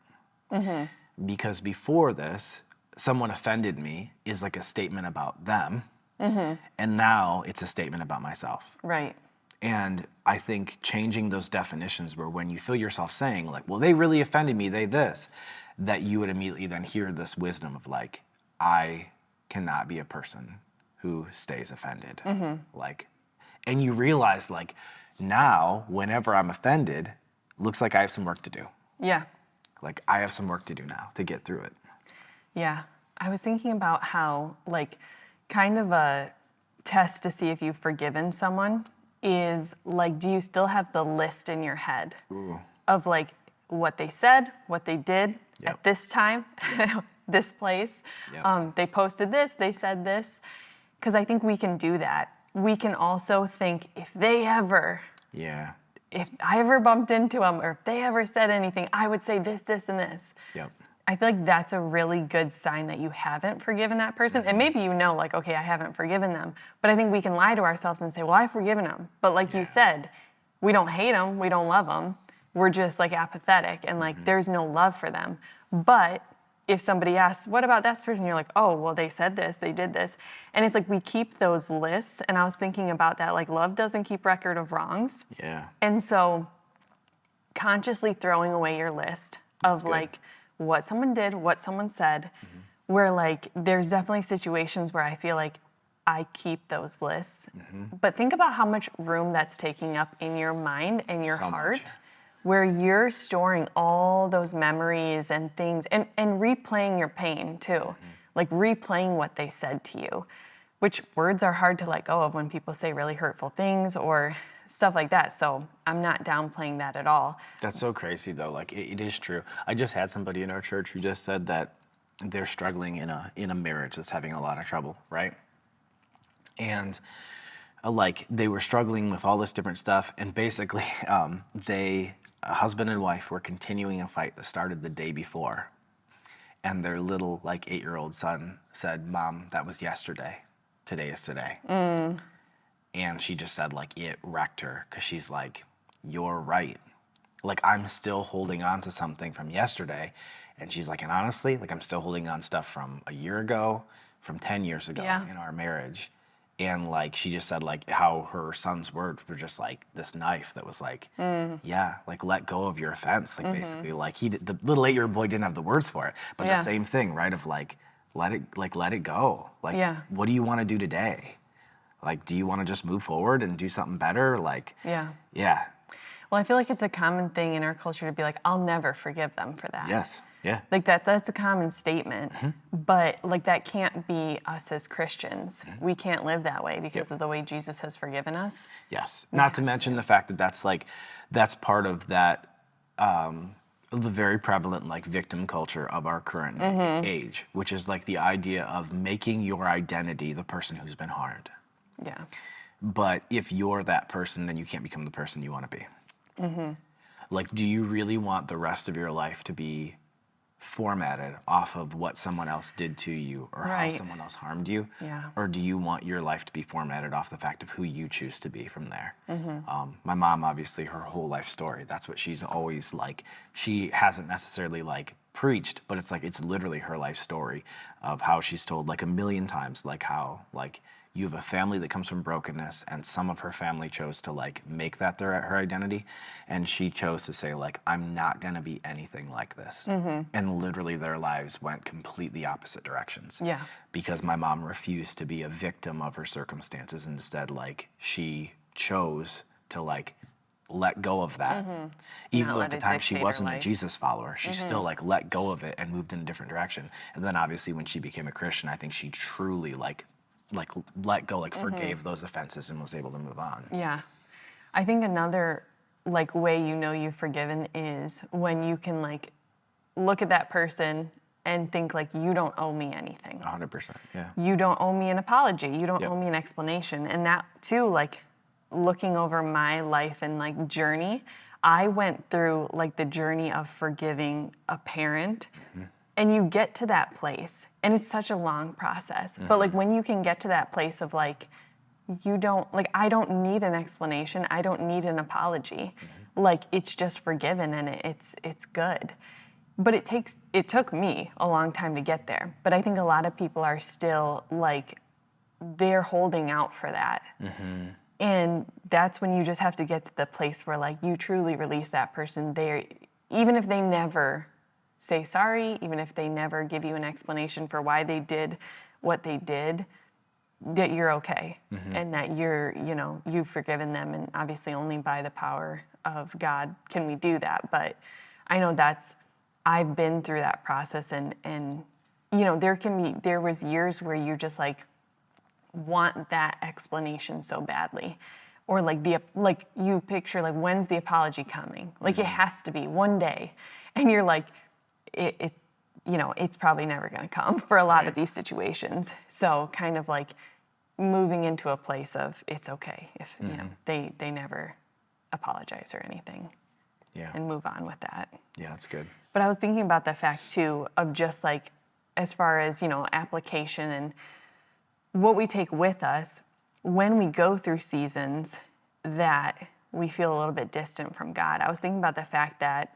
Because before this, someone offended me is like a statement about them. And now it's a statement about myself. Right. And I think changing those definitions, where when you feel yourself saying, like, well, they really offended me, they this, that you would immediately then hear this wisdom of, like, I cannot be a person who stays offended. Like, and you realize, like, now, whenever I'm offended, looks like I have some work to do. Yeah. Like, I have some work to do now to get through it. Yeah. I was thinking about how, like, kind of a test to see if you've forgiven someone is, like, do you still have the list in your head of, like, what they said, what they did at this time, this place. They posted this, they said this. Because I think we can do that. We can also think, if they ever, if I ever bumped into them, or if they ever said anything, I would say this, this, and this. I feel like that's a really good sign that you haven't forgiven that person. And maybe you know, like, okay, I haven't forgiven them. But I think we can lie to ourselves and say, well, I've forgiven them. But like you said, we don't hate them, we don't love them. We're just, like, apathetic, and, like, there's no love for them. But if somebody asks, what about this person? You're like, oh, well, they said this, they did this. And it's like we keep those lists. And I was thinking about that, like, love doesn't keep record of wrongs. And so consciously throwing away your list of, like, what someone did, what someone said, where, like, there's definitely situations where I feel like I keep those lists. But think about how much room that's taking up in your mind and your heart, where you're storing all those memories and things, and replaying your pain too, like replaying what they said to you, which words are hard to let go of when people say really hurtful things or stuff like that. So I'm not downplaying that at all. That's so crazy, though. Like, it is true. I just had somebody in our church who just said that they're struggling in a marriage that's having a lot of trouble, right? And like, they were struggling with all this different stuff, and basically a husband and wife were continuing a fight that started the day before. And their little, like, 8-year-old son said, Mom, that was yesterday. Today is today. And she just said, like, it wrecked her, because she's like, you're right. Like, I'm still holding on to something from yesterday. And she's like, and honestly, like, I'm still holding on stuff from a year ago, from 10 years ago in our marriage. And, like, she just said, like, how her son's words were just like this knife that was like, like, let go of your offense. Like, basically, like, the little 8-year-old boy didn't have the words for it, but the same thing, right? Of, like, let it go. Like, what do you want to do today? Like, do you want to just move forward and do something better? Like, Well, I feel like it's a common thing in our culture to be like, I'll never forgive them for that. Like, that's a common statement, but, like, that can't be us as Christians. We can't live that way because of the way Jesus has forgiven us. Not to mention the fact that that's part of that, the very prevalent, like, victim culture of our current age, which is, like, the idea of making your identity the person who's been harmed. But if you're that person, then you can't become the person you want to be. Like, do you really want the rest of your life to be formatted off of what someone else did to you, or how someone else harmed you? Or do you want your life to be formatted off the fact of who you choose to be from there? My mom, obviously, her whole life story, that's what she's always, like, she hasn't necessarily, like, preached, but it's like, it's literally her life story of how she's told, like, a million times, like, how, like, you have a family that comes from brokenness, and some of her family chose to like make that her identity, and she chose to say like, I'm not gonna be anything like this. And literally their lives went completely opposite directions. Yeah. Because my mom refused to be a victim of her circumstances. Instead, like, she chose to like let go of that. Even Not though let at the it time she dictate her wasn't a life. Jesus follower, she still like let go of it and moved in a different direction. And then obviously when she became a Christian, I think she truly like let go, like forgave those offenses and was able to move on. Yeah. I think another like way you know you've forgiven is when you can like look at that person and think like, you don't owe me anything. 100%, yeah. You don't owe me an apology. You don't Yep. owe me an explanation. And that too, like looking over my life and like journey, I went through like the journey of forgiving a parent, and you get to that place and it's such a long process. But like when you can get to that place of like, you don't like, I don't need an explanation. I don't need an apology. Like it's just forgiven and it's good. But it took me a long time to get there. But I think a lot of people are still like, they're holding out for that. And that's when you just have to get to the place where like you truly release that person there, even if they never say sorry, even if they never give you an explanation for why they did what they did, that you're okay and that you've forgiven them. And obviously only by the power of God can we do that. But I know I've been through that process and there was years where you just like want that explanation so badly. Or like you picture like, when's the apology coming? Like it has to be one day. And you're like, it's probably never going to come for a lot of these situations. So kind of like moving into a place of it's okay if they never apologize or anything. Yeah. And move on with that. Yeah, that's good. But I was thinking about the fact too of just like as far as application and what we take with us when we go through seasons that we feel a little bit distant from God. I was thinking about the fact that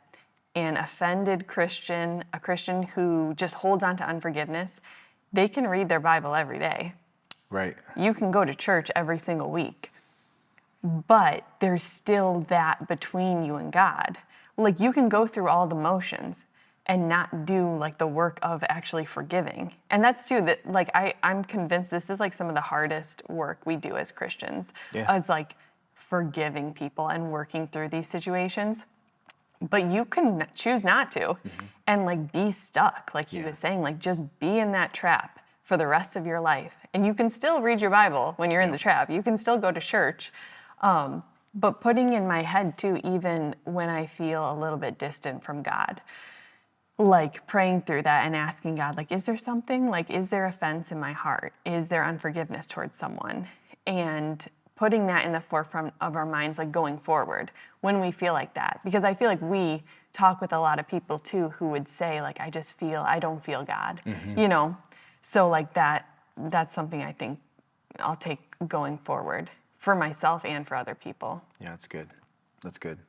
an offended Christian, a Christian who just holds on to unforgiveness, they can read their Bible every day. Right. You can go to church every single week, but there's still that between you and God. Like you can go through all the motions and not do like the work of actually forgiving. And that's too that like I'm convinced this is like some of the hardest work we do as Christians, is like forgiving people and working through these situations. But you can choose not to and like be stuck, like he was saying, like just be in that trap for the rest of your life. And you can still read your Bible when you're in the trap. You can still go to church. But putting in my head too, even when I feel a little bit distant from God, like praying through that and asking God, like, is there something, like, is there offense in my heart? Is there unforgiveness towards someone? And putting that in the forefront of our minds, like going forward when we feel like that. Because I feel like we talk with a lot of people too who would say, like, I don't feel God, So like that's something I think I'll take going forward for myself and for other people. Yeah, that's good. That's good.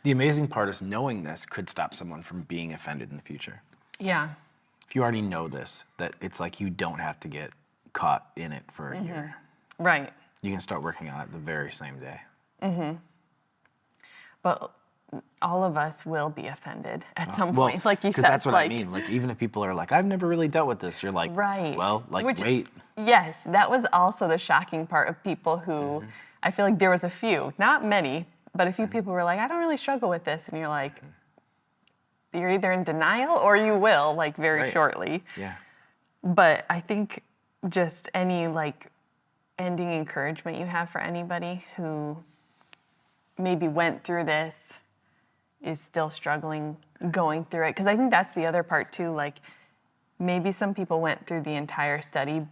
The amazing part is knowing this could stop someone from being offended in the future. Yeah. If you already know this, that it's like you don't have to get caught in it for a year. Right. You can start working on it the very same day. But all of us will be offended at some point, like you said. That's what I mean. Like, even if people are like, I've never really dealt with this, you're like, right. Well, like, wait. Yes, that was also the shocking part of people who, I feel like there was a few, not many, but a few people were like, I don't really struggle with this. And you're like, you're either in denial or you will, like, very shortly. Yeah. But I think just any, like, ending encouragement you have for anybody who maybe went through this, is still struggling going through it. Because I think that's the other part too, like maybe some people went through the entire study.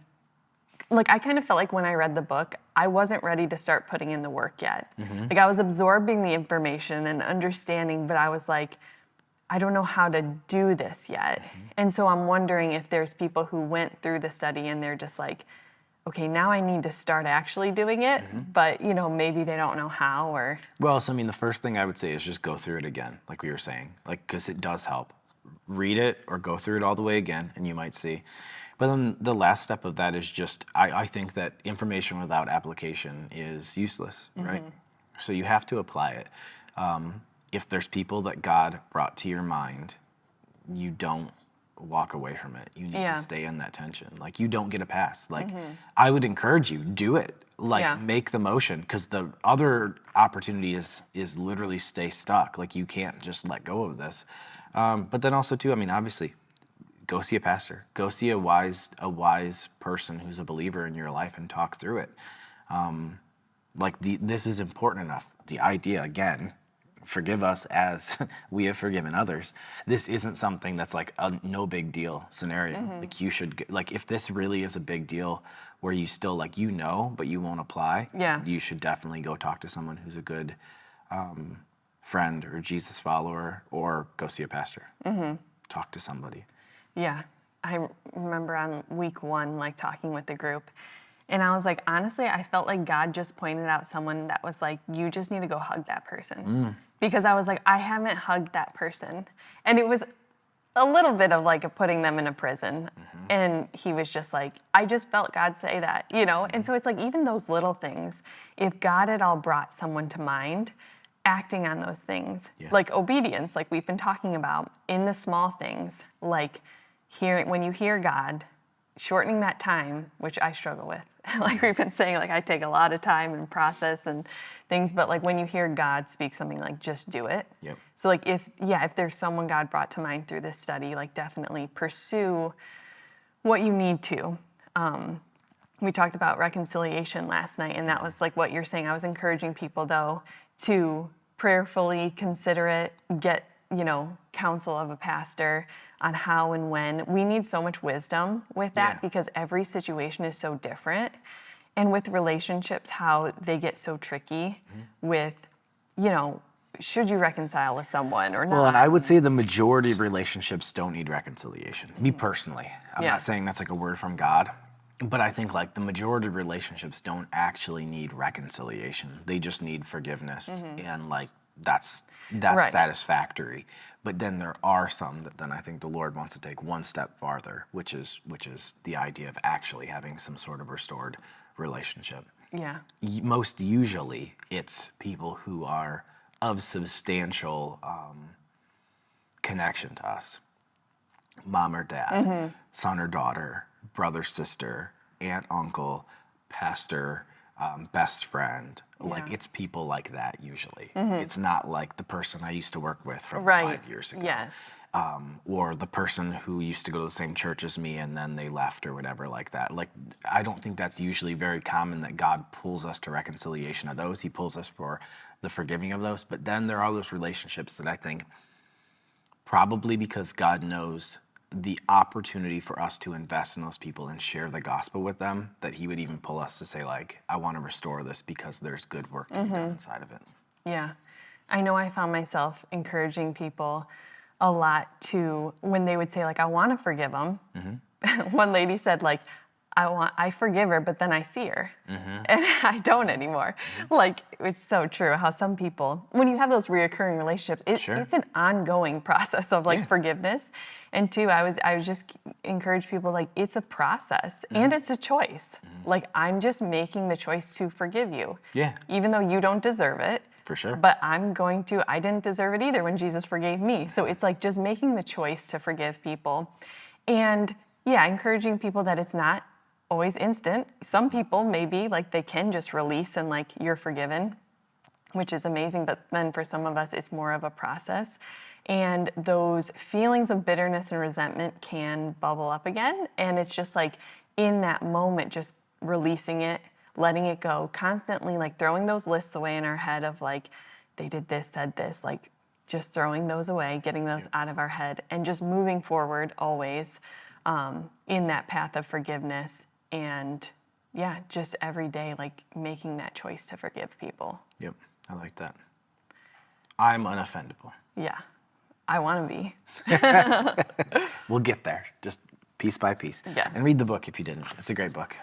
Like I kind of felt like when I read the book, I wasn't ready to start putting in the work yet. Like I was absorbing the information and understanding, but I was like, I don't know how to do this yet. And so I'm wondering if there's people who went through the study and they're just like, okay, now I need to start actually doing it, but maybe they don't know how or. Well, so I mean, the first thing I would say is just go through it again, like we were saying, like, because it does help. Read it or go through it all the way again, and you might see. But then the last step of that is just, I think that information without application is useless, right? So you have to apply it. If there's people that God brought to your mind, you don't walk away from it. You need Yeah. to stay in that tension. Like, you don't get a pass. Like, I would encourage you, do it. Like, Yeah. make the motion, because the other opportunity is literally stay stuck. Like, you can't just let go of this. But then also too, I mean, obviously, go see a pastor. Go see a wise person who's a believer in your life and talk through it. This is important enough. The idea, again, forgive us as we have forgiven others. This isn't something that's like a no big deal scenario. Like, you should, like, if this really is a big deal where you still, like, but you won't apply, Yeah. you should definitely go talk to someone who's a good friend or Jesus follower, or go see a pastor. Talk to somebody. Yeah. I remember on week 1, like talking with the group, and I was like, honestly, I felt like God just pointed out someone that was like, you just need to go hug that person. Because I was like, I haven't hugged that person. And it was a little bit of like putting them in a prison. And he was just like, I just felt God say that, And so it's like, even those little things, if God had all brought someone to mind, acting on those things, like obedience, like we've been talking about, in the small things, like when you hear God, shortening that time, which I struggle with. Like we've been saying, like I take a lot of time and process and things, but like when you hear God speak something, like just do it. Yep. So like if there's someone God brought to mind through this study, like definitely pursue what you need to. We talked about reconciliation last night, and that was like what you're saying. I was encouraging people though to prayerfully consider it, get counsel of a pastor on how and when. We need so much wisdom with that because every situation is so different. And with relationships, how they get so tricky with, should you reconcile with someone or not? Well, and I would say the majority of relationships don't need reconciliation. Me personally. I'm not saying that's like a word from God, but I think like the majority of relationships don't actually need reconciliation. They just need forgiveness, and like that's Right. satisfactory. But then there are some that then I think the Lord wants to take one step farther, which is the idea of actually having some sort of restored relationship. Yeah. Most usually it's people who are of substantial connection to us. Mom or dad, son or daughter, brother, sister, aunt, uncle, pastor, best friend. Like, it's people like that usually. It's not like the person I used to work with from 5 years ago. Yes. Or the person who used to go to the same church as me and then they left or whatever like that. Like, I don't think that's usually very common that God pulls us to reconciliation of those. He pulls us for the forgiving of those. But then there are those relationships that I think probably because God knows the opportunity for us to invest in those people and share the gospel with them, that he would even pull us to say, like, I want to restore this because there's good work to be done inside of it. Yeah. I know I found myself encouraging people a lot to, when they would say, like, I want to forgive them. One lady said, like, I forgive her, but then I see her. And I don't anymore. Like, it's so true how some people, when you have those reoccurring relationships, it's an ongoing process of like forgiveness. And two, I was just encourage people, like, it's a process and it's a choice. Like, I'm just making the choice to forgive you. Yeah. Even though you don't deserve it. For sure. But I didn't deserve it either when Jesus forgave me. So it's like just making the choice to forgive people. And encouraging people that it's not always instant. Some people maybe like they can just release and like you're forgiven, which is amazing. But then for some of us, it's more of a process. And those feelings of bitterness and resentment can bubble up again. And it's just like in that moment, just releasing it, letting it go, constantly like throwing those lists away in our head of like, they did this, said this, like just throwing those away, getting those out of our head and just moving forward always in that path of forgiveness. And just every day, like making that choice to forgive people. Yep, I like that. I'm unoffendable. Yeah, I want to be. We'll get there, just piece by piece. Yeah. And read the book if you didn't. It's a great book.